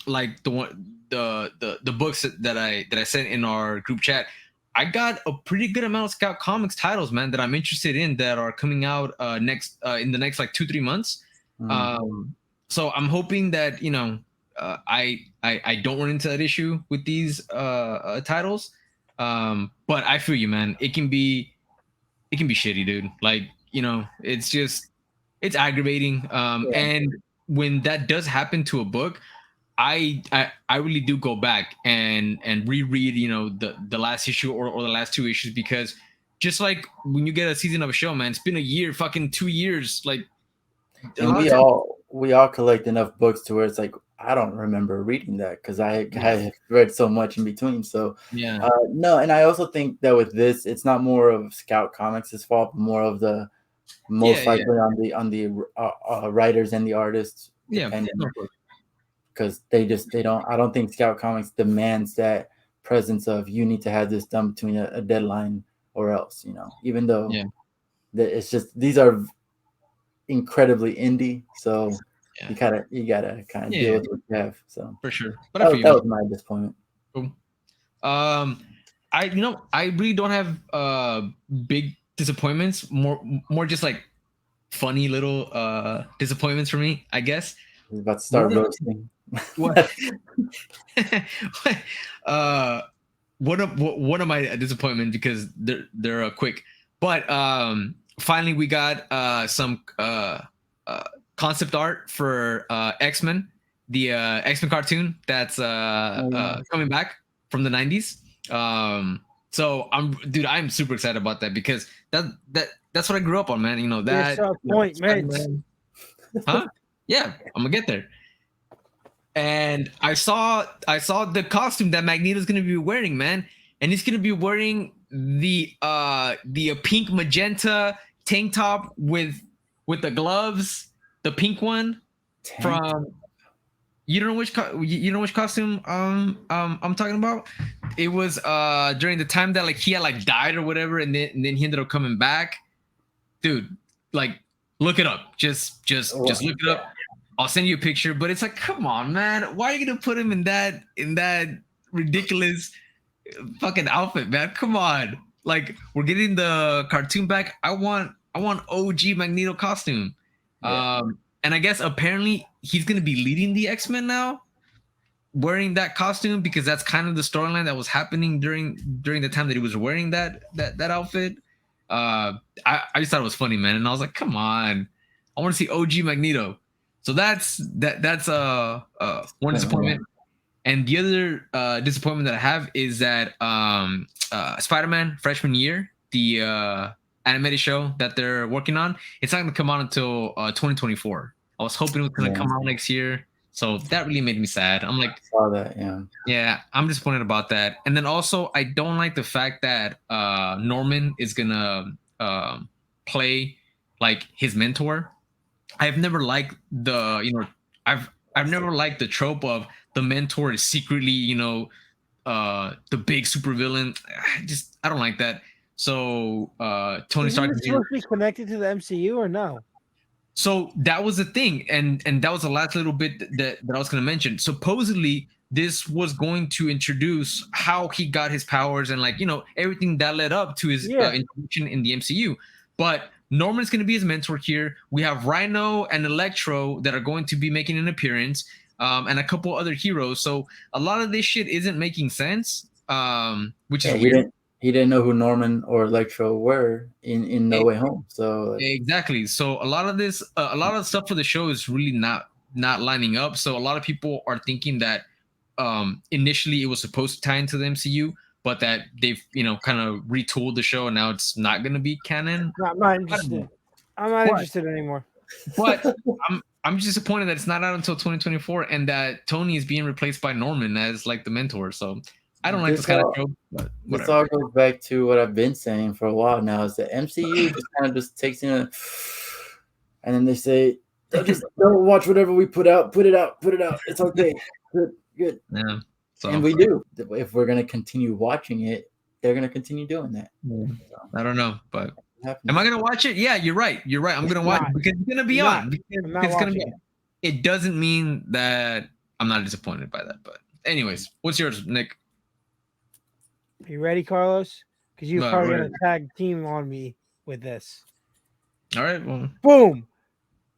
Speaker 2: like the books that I sent in our group chat, I got a pretty good amount of Scout Comics titles, man, that I'm interested in that are coming out next in the next like 2-3 months. So I'm hoping that I don't run into that issue with these titles. But I feel you, man. It can be shitty, dude. Like, it's aggravating. And when that does happen to a book, I really do go back and reread, the last issue or the last 2 issues, because just like when you get a season of a show, man, it's been a year, fucking 2 years. Like,
Speaker 1: and we all collect enough books to where it's like, I don't remember reading that because I have read so much in between. So
Speaker 2: yeah,
Speaker 1: no, and I also think that with this, it's not more of Scout Comics' fault, but more of the most likely on the writers and the artists.
Speaker 2: Yeah,
Speaker 1: because they don't. I don't think Scout Comics demands that presence of you need to have this done between a deadline or else. Even though it's just these are incredibly indie, so. Yeah. You gotta kind of deal with what you have. So
Speaker 2: for sure. But
Speaker 1: that was my disappointment.
Speaker 2: Cool. I really don't have big disappointments. More just like funny little disappointments for me, I guess.
Speaker 1: I was about to start roasting.
Speaker 2: What? One of my disappointments, because they're quick, but finally we got some concept art for X-Men, the X-Men cartoon that's coming back from the 90s. So I'm super excited about that, because that's what I grew up on, man. That
Speaker 3: point, man.
Speaker 2: Huh? Yeah, I'm gonna get there. And I saw the costume that Magneto's gonna be wearing, man, and he's gonna be wearing the pink magenta tank top with the gloves. The pink one from you don't know which costume I'm talking about. It was during the time that like he had like died or whatever, and then he ended up coming back. Dude, like look it up. Just look it up. I'll send you a picture, but it's like, come on, man. Why are you gonna put him in that ridiculous fucking outfit, man? Come on. Like, we're getting the cartoon back. I want OG Magneto costume. Yeah. And I guess apparently he's going to be leading the X-Men now, wearing that costume, because that's kind of the storyline that was happening during the time that he was wearing that outfit. I just thought it was funny, man, and I was like, come on, I want to see OG Magneto. So that's one disappointment. And the other disappointment that I have is that SpiderManFreshmanYear, the animated show that they're working on, it's not going to come out until 2024. I was hoping it was going to come out next year, so that really made me sad. I'm like,
Speaker 1: I saw that,
Speaker 2: yeah, I'm disappointed about that. And then also, I don't like the fact that Norman is going to play like his mentor. I've never liked I've never liked the trope of the mentor is secretly the big supervillain. I don't like that. So Tony Stark
Speaker 3: is supposed to be connected to the MCU or no?
Speaker 2: So that was the thing, and that was the last little bit that I was going to mention. Supposedly, this was going to introduce how he got his powers and everything that led up to his introduction in the MCU. But Norman's going to be his mentor here. We have Rhino and Electro that are going to be making an appearance, and a couple other heroes. So a lot of this shit isn't making sense, which is weird.
Speaker 1: He didn't know who Norman or Electro were in No Way Home. So
Speaker 2: exactly. So a lot of this, a lot of stuff for the show is really not lining up. So a lot of people are thinking that initially it was supposed to tie into the MCU, but that they've kind of retooled the show and now it's not going to be canon.
Speaker 3: I'm not interested. I'm not interested anymore.
Speaker 2: But I'm just disappointed that it's not out until 2024 and that Tony is being replaced by Norman as like the mentor. So I don't like this kind of show. But
Speaker 1: this all goes back to what I've been saying for a while now, is the MCU just kind of just takes in and then they say, just don't watch whatever we put out. Put it out. It's okay. Good.
Speaker 2: Yeah. So,
Speaker 1: and we do. If we're gonna continue watching it, they're gonna continue doing that.
Speaker 2: So, I don't know, but am I gonna watch it? Yeah, you're right. I'm gonna watch it because it's gonna be on. It's gonna be. It doesn't mean that I'm not disappointed by that. But anyways, what's yours, Nick?
Speaker 3: Are you ready, Carlos? Because you're probably gonna tag team on me with this.
Speaker 2: All right. Well,
Speaker 3: boom.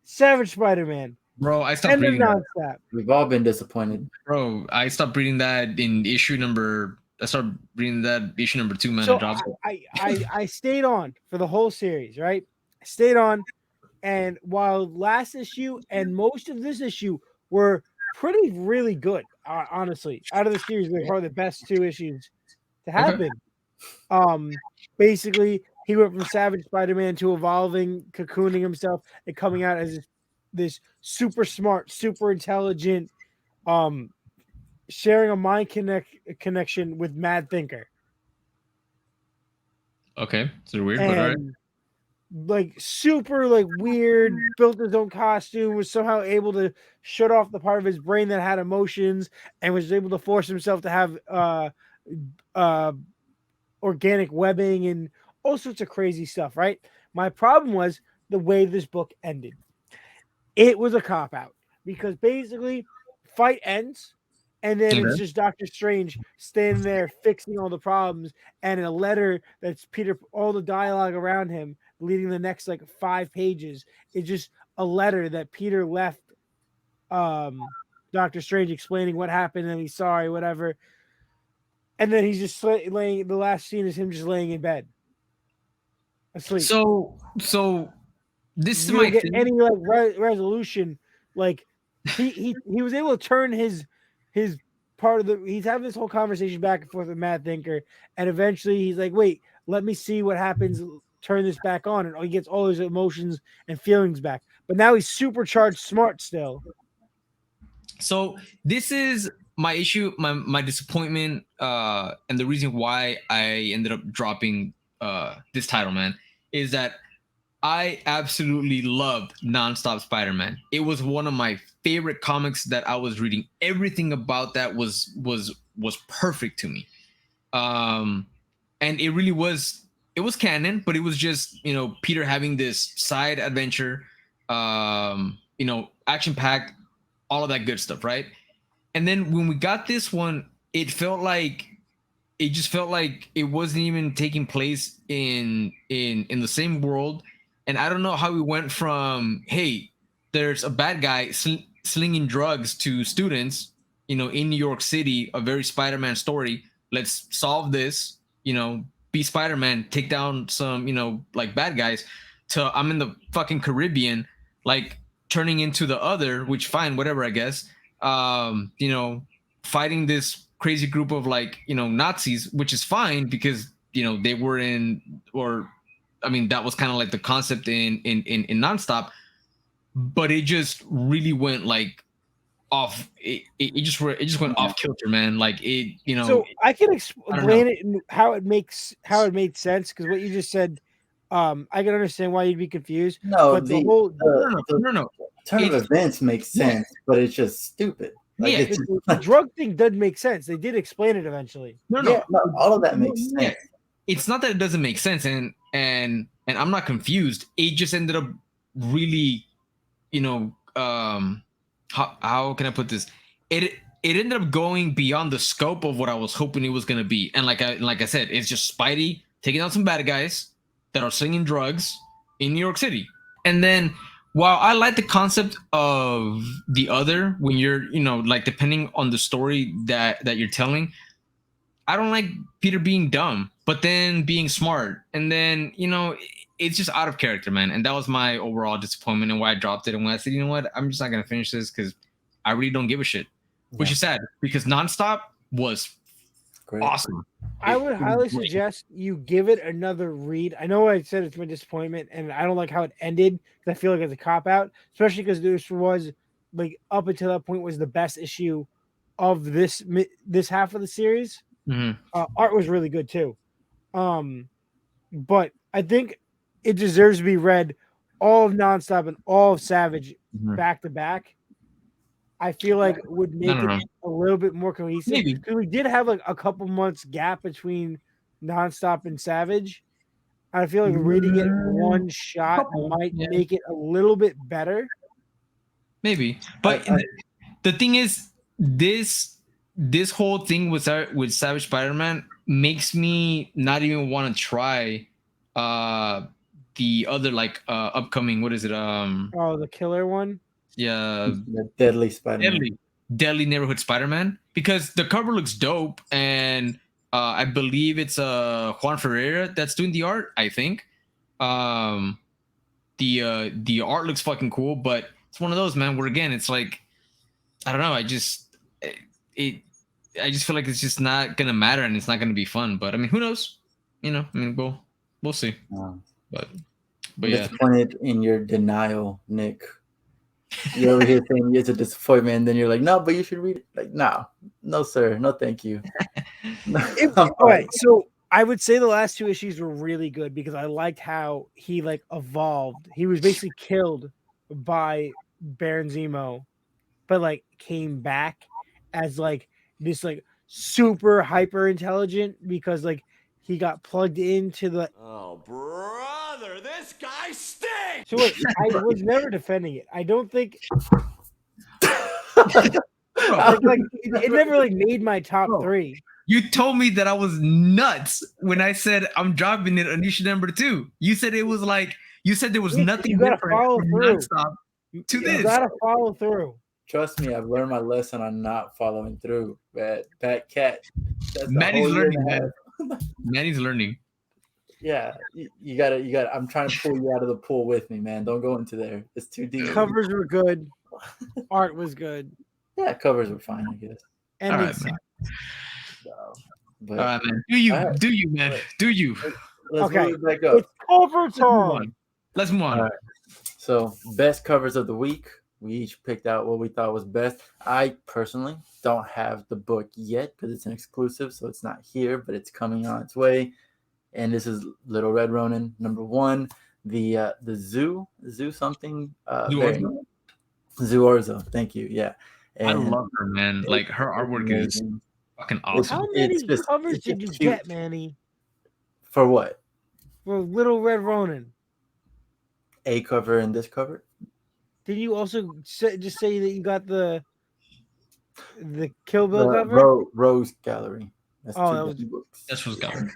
Speaker 3: Savage Spider-Man.
Speaker 2: Bro, I stopped reading
Speaker 3: that.
Speaker 1: We've all been disappointed.
Speaker 2: Bro, I stopped reading that in issue number. I started reading that issue number 2, man.
Speaker 3: So I stayed on for the whole series, right? I stayed on, and while last issue and most of this issue were really good, honestly, out of the series, they're probably the best 2 issues to happen. Basically, he went from Savage Spider-Man to evolving, cocooning himself, and coming out as this super smart, super intelligent, sharing a mind connection with Mad Thinker.
Speaker 2: Okay, so weird, but all right.
Speaker 3: Like super weird, built his own costume, was somehow able to shut off the part of his brain that had emotions, and was able to force himself to have organic webbing and all sorts of crazy stuff, right? My problem was the way this book ended. It was a cop-out because basically fight ends and then it's just Doctor Strange standing there fixing all the problems, and in a letter that's Peter, all the dialogue around him leading the next 5 pages is just a letter that Peter left Doctor Strange explaining what happened and he's sorry, whatever. And then he's just laying, the last scene is him just laying in bed asleep.
Speaker 2: So this is
Speaker 3: my get any resolution. He was able to turn his part of he's having this whole conversation back and forth with Mad Thinker, and eventually he's like, wait, let me see what happens, turn this back on, and he gets all his emotions and feelings back. But now he's supercharged smart still.
Speaker 2: So this is my issue, my disappointment, and the reason why I ended up dropping this title, man, is that I absolutely loved Nonstop Spider-Man. It was one of my favorite comics that I was reading. Everything about that was perfect to me. And it really was, it was canon, but it was just, Peter having this side adventure, action-packed, all of that good stuff, right? And then when we got this one, it just felt like it wasn't even taking place in the same world. And I don't know how we went from, hey, there's a bad guy slinging drugs to students, in New York City, a very Spider-Man story. Let's solve this, be Spider-Man, take down some, bad guys, to I'm in the fucking Caribbean, turning into the other, which fine, whatever, I guess. Fighting this crazy group of Nazis, which is fine because, they were that was kind of the concept in Nonstop, but it just really went off. It just went off kilter, man.
Speaker 3: So I can explain it and how it made sense, because what you just said, I can understand why you'd be confused.
Speaker 1: No,
Speaker 3: but the
Speaker 1: turn of events makes sense, but it's just stupid.
Speaker 3: The drug thing did make sense. They did explain it eventually.
Speaker 1: No, all of that makes sense.
Speaker 2: It's not that it doesn't make sense, and I'm not confused. It just ended up really, how can I put this? It ended up going beyond the scope of what I was hoping it was gonna be. And like I said, it's just Spidey taking out some bad guys that are slinging drugs in New York City. And then while I like the concept of the other, when you're, depending on the story that you're telling, I don't like Peter being dumb, but then being smart. And then, it's just out of character, man. And that was my overall disappointment and why I dropped it. And when I said, you know what, I'm just not going to finish this because I really don't give a shit, which is sad because Nonstop was awesome.
Speaker 3: I would highly suggest you give it another read. I know I said it's my disappointment and I don't like how it ended because I feel like it's a cop-out, especially because this was, up until that point, was the best issue of this half of the series.
Speaker 2: Mm-hmm.
Speaker 3: Art was really good too. But I think it deserves to be read, all of Nonstop and all of Savage, back to back, I feel like would make it a little bit more cohesive.
Speaker 2: Maybe
Speaker 3: because we did have like a couple months gap between Nonstop and Savage. I feel like reading it one shot might make it a little bit better.
Speaker 2: Maybe, but the thing is, this whole thing with Savage Spider-Man makes me not even want to try the other like upcoming, what is it?
Speaker 3: The killer one.
Speaker 2: Yeah,
Speaker 1: the Deadly Spider-Man.
Speaker 2: Deadly Neighborhood Spider-Man, because the cover looks dope, and I believe it's Juan Ferreira that's doing the art. I think the art looks fucking cool, but it's one of those, man, where again it's like, I don't know, I just feel like it's just not gonna matter and it's not gonna be fun. But I mean, who knows? You know, I mean, we'll see. But yeah,
Speaker 1: disappointed in your denial, Nick. You're over here saying it's a disappointment, and then you're like, no, but you should read it. Like, no, sir, no, thank you.
Speaker 3: All right, so I would say the last 2 issues were really good because I liked how he like evolved. He was basically killed by Baron Zemo, but like came back as like this like super hyper intelligent because like he got plugged into the. Oh, brother, this guy stinks. So wait, I was never defending it. I don't think. It never like made my top 3.
Speaker 2: You told me that I was nuts when I said I'm dropping it on issue number 2. You said it was like, you said there was nothing different from Nonstop to this. You
Speaker 3: gotta follow through.
Speaker 1: Trust me, I've learned my lesson on not following through. Bad cat.
Speaker 2: Manny's learning, man. Manny's learning.
Speaker 1: Yeah, you gotta. I'm trying to pull you out of the pool with me, man. Don't go into there. It's too deep.
Speaker 3: Covers were good. Art was good.
Speaker 1: Yeah, covers were fine, I guess.
Speaker 2: All right, man. All right, man. Do you, man? Do you?
Speaker 1: Let's move back up.
Speaker 3: It's cover time.
Speaker 2: Let's move on.
Speaker 1: All right. So, best covers of the week. We each picked out what we thought was best. I personally don't have the book yet because it's an exclusive, so it's not here, but it's coming on its way. And this is Little Red Ronin #1, the Zoo something. Zoo Orzo. Thank you. Yeah.
Speaker 2: And I love her, man. Like her artwork is fucking awesome.
Speaker 3: How many covers did you get, Manny?
Speaker 1: For what?
Speaker 3: For Little Red Ronin.
Speaker 1: A cover and this cover.
Speaker 3: Did you also just say that you got the Kill Bill cover?
Speaker 1: RoguesGallery.
Speaker 2: That's books. That's RoguesGallery.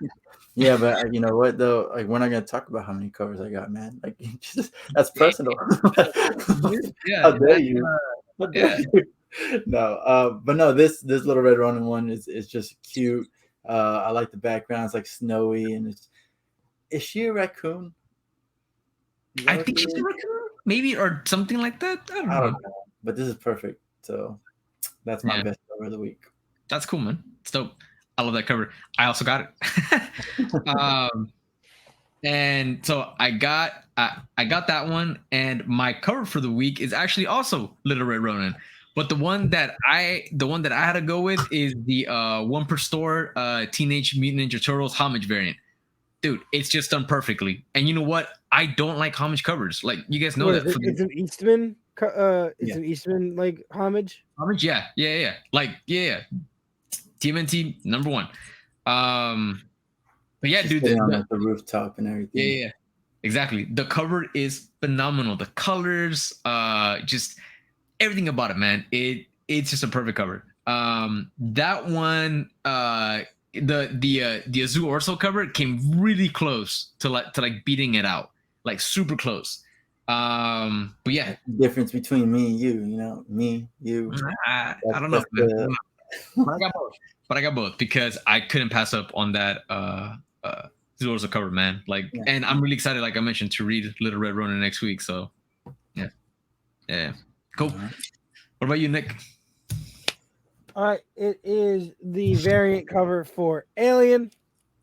Speaker 1: Yeah, but you know what though? Like we're not gonna talk about how many covers I got, man. Like that's personal.
Speaker 2: Yeah.
Speaker 1: How dare you? No, but no, this Little Red Ronin one is just cute. I like the background. It's like snowy, and is she a raccoon?
Speaker 2: I think she's a raccoon, maybe, or something like that. I don't know.
Speaker 1: But this is perfect. So that's my best cover of the week.
Speaker 2: That's cool, man. It's dope. I love that cover. I also got it. And so I got that one, and my cover for the week is actually also Little Red Ronin. But the one that I had to go with is the one per store Teenage Mutant Ninja Turtles homage variant. Dude, it's just done perfectly. And you know what? I don't like homage covers. Like you guys know that.
Speaker 3: It's an Eastman. It's an Eastman like homage.
Speaker 2: Homage, yeah. Like TMNT #1. But yeah, dude,
Speaker 1: the rooftop and everything.
Speaker 2: Yeah, exactly. The cover is phenomenal. The colors, just everything about it, man. It's just a perfect cover. That one, the Azul Orso cover came really close to like beating it out, like super close. But yeah,
Speaker 1: difference between me and you, me, you.
Speaker 2: I don't know, man. But I got both because I couldn't pass up on that Azul Orso cover, man. Like, and I'm really excited, like I mentioned, to read Little Red Ronin next week. So yeah, cool. What about you, Nick?
Speaker 3: All right, it is the variant cover for Alien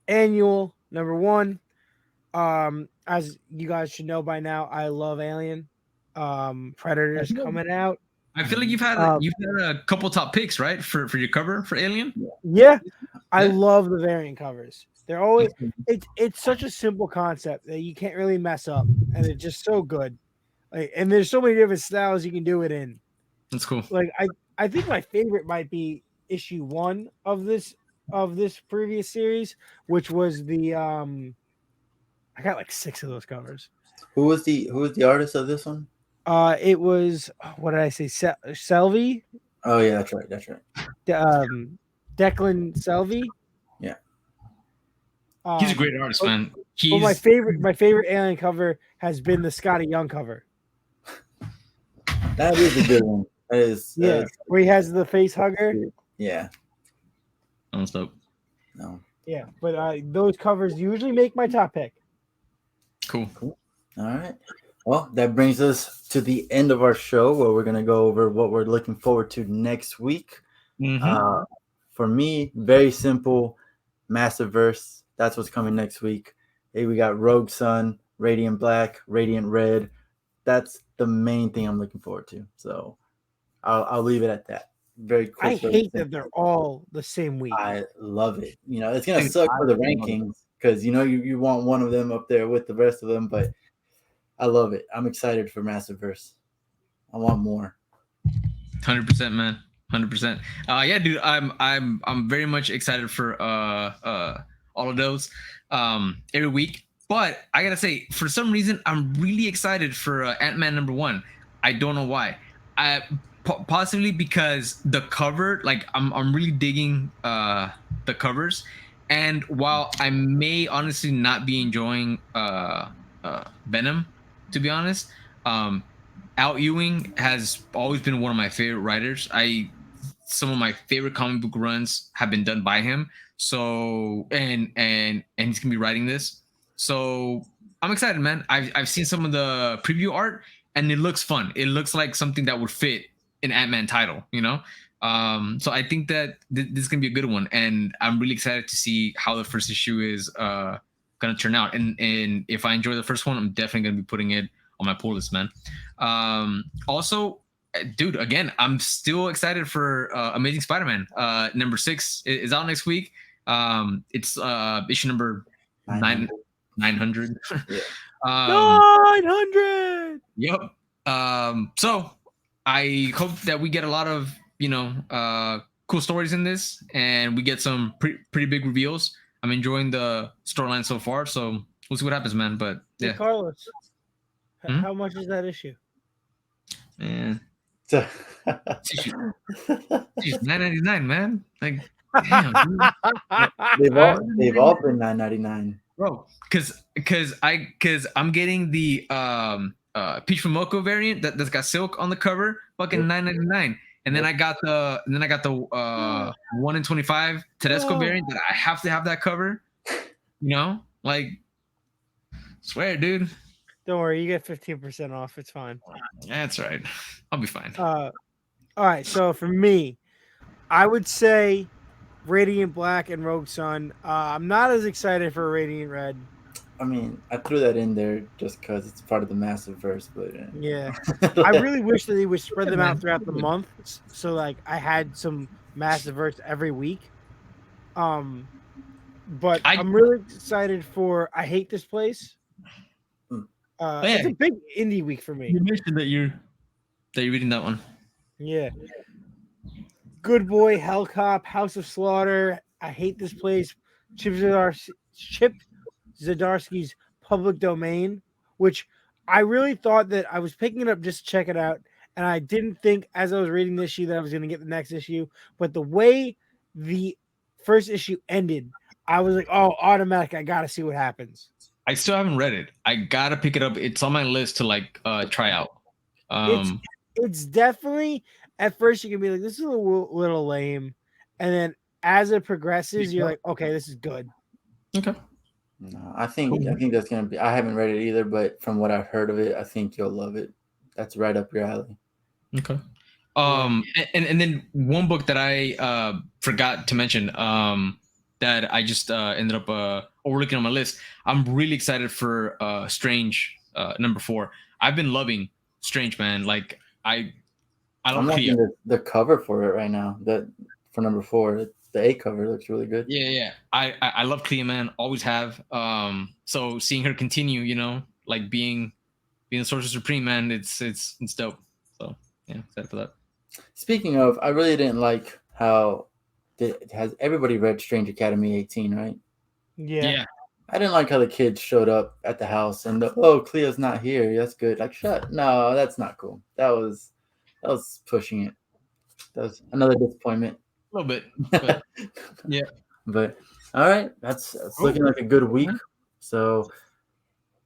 Speaker 3: Annual #1. As you guys should know by now, I love Alien. Predator's coming out.
Speaker 2: I feel like you've had a couple top picks, right, for your cover for Alien.
Speaker 3: Yeah, I love the variant covers. They're always it's such a simple concept that you can't really mess up, and it's just so good. Like, and there's so many different styles you can do it in.
Speaker 2: That's cool.
Speaker 3: Like I think my favorite might be issue 1 of this previous series, which was the I got like 6 of those covers.
Speaker 1: Who was the artist of this one?
Speaker 3: It was, what did I say? Selvey.
Speaker 1: Oh yeah, that's right. That's right.
Speaker 3: Declan Selvey.
Speaker 1: Yeah.
Speaker 2: He's a great artist, man.
Speaker 3: But my favorite alien cover has been the Scotty Young cover.
Speaker 1: That is a good one. That is
Speaker 3: where he has the face hugger.
Speaker 1: Yeah.
Speaker 2: Dope.
Speaker 1: No.
Speaker 3: Yeah, but those covers usually make my top pick.
Speaker 1: Cool. All right. Well, that brings us to the end of our show, where we're going to go over what we're looking forward to next week.
Speaker 2: Mm-hmm.
Speaker 1: For me, very simple, Massiveverse. That's what's coming next week. Hey, we got Rogue Sun, Radiant Black, Radiant Red. That's the main thing I'm looking forward to. So I'll leave it at that. Very quick.
Speaker 3: I hate that they're all the same week.
Speaker 1: I love it. It's gonna suck for the rankings because you want one of them up there with the rest of them, but I love it. I'm excited for Massiveverse. I want more.
Speaker 2: 100%, man. 100%. Yeah, dude. I'm very much excited for all of those every week. But I gotta say, for some reason, I'm really excited for Ant-Man #1. I don't know why. Possibly because the cover, like I'm really digging the covers, and while I may honestly not be enjoying Venom, to be honest, Al Ewing has always been one of my favorite writers. Some of my favorite comic book runs have been done by him. So and he's gonna be writing this. So I'm excited, man. I've seen some of the preview art and it looks fun. It looks like something that would fit an Ant-Man title, So I think that this is gonna be a good one, and I'm really excited to see how the first issue is gonna turn out. And if I enjoy the first one, I'm definitely gonna be putting it on my pull list, man. Also, dude, again, I'm still excited for Amazing Spider-Man. #6 is out next week. It's issue number 900.
Speaker 1: Yeah.
Speaker 3: 900.
Speaker 2: Yep. So I hope that we get a lot of cool stories in this, and we get some pretty big reveals. I'm enjoying the storyline so far, so we'll see what happens, man. But yeah,
Speaker 3: Hey, Carlos, how much is that issue?
Speaker 2: Man, it's $9.99, man. Like, damn, dude.
Speaker 1: they've all been $9.99,
Speaker 2: bro. Because I'm getting the Peach Momoko variant that's got silk on the cover, fucking $9.99. And then I got the 1 in 25 Tedesco variant that I have to have that cover. Like, swear, dude.
Speaker 3: Don't worry, you get 15% off. It's fine.
Speaker 2: That's right. I'll be fine.
Speaker 3: All right. So for me, I would say Radiant Black and Rogue Sun. I'm not as excited for Radiant Red.
Speaker 1: I mean, I threw that in there just because it's part of the Massiveverse, but
Speaker 3: yeah, I really wish that they would spread them out throughout the month, so like I had some Massiveverse every week. But I'm really excited for I Hate This Place. It's a big indie week for me.
Speaker 2: You mentioned that you're reading that one.
Speaker 3: Yeah. Good Boy, Hell Cop, House of Slaughter, I Hate This Place, Chip Zdarsky's Public Domain, which I really thought that I was picking it up just to check it out, and I didn't think as I was reading this issue that I was going to get the next issue, but the way the first issue ended, I was like, oh, automatic, I got to see what happens.
Speaker 2: I still haven't read it. I got to pick it up. It's on my list to try out.
Speaker 3: It's definitely, at first you can be like, this is a little lame, and then as it progresses, you're like, okay, this is good.
Speaker 2: Okay.
Speaker 1: No, I think that's gonna be. I haven't read it either, but from what I've heard of it, I think you'll love it. That's right up your alley.
Speaker 2: Okay. And then one book that I forgot to mention that I just ended up overlooking on my list. I'm really excited for Strange #4. I've been loving Strange, man. Like I'm
Speaker 1: liking the cover for it right now. That for #4. The A cover looks really good.
Speaker 2: Yeah. I love Clea, man. Always have. So seeing her continue, like being being the Sorcerer Supreme, man, it's dope. So yeah, excited for that.
Speaker 1: Speaking of, I really didn't like how has everybody read Strange Academy 18, right?
Speaker 3: Yeah.
Speaker 1: I didn't like how the kids showed up at the house and Cleo's not here. That's good. Like, no, that's not cool. That was pushing it. That was another disappointment.
Speaker 2: A little bit, but yeah.
Speaker 1: But all right, that's looking like a good week. So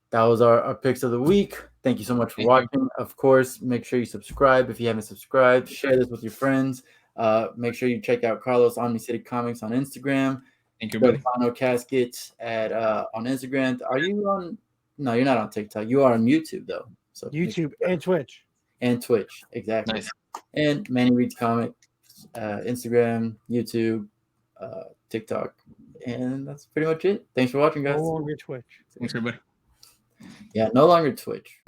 Speaker 1: that was our picks of the week. Thank you so much for watching. Of course, make sure you subscribe if you haven't subscribed. Share this with your friends. Make sure you check out Carlos Omni-City Comics on Instagram.
Speaker 2: Thank you, buddy.
Speaker 1: Delfino Casket on Instagram. Are you on? No, you're not on TikTok. You are on YouTube though. So
Speaker 3: YouTube and Twitch.
Speaker 1: And Twitch, exactly.
Speaker 2: Nice.
Speaker 1: And Manny Reads Comics, Instagram, YouTube, TikTok, and that's pretty much it. Thanks for watching, guys.
Speaker 3: No longer Twitch.
Speaker 2: Thanks, everybody.
Speaker 1: Yeah, no longer Twitch.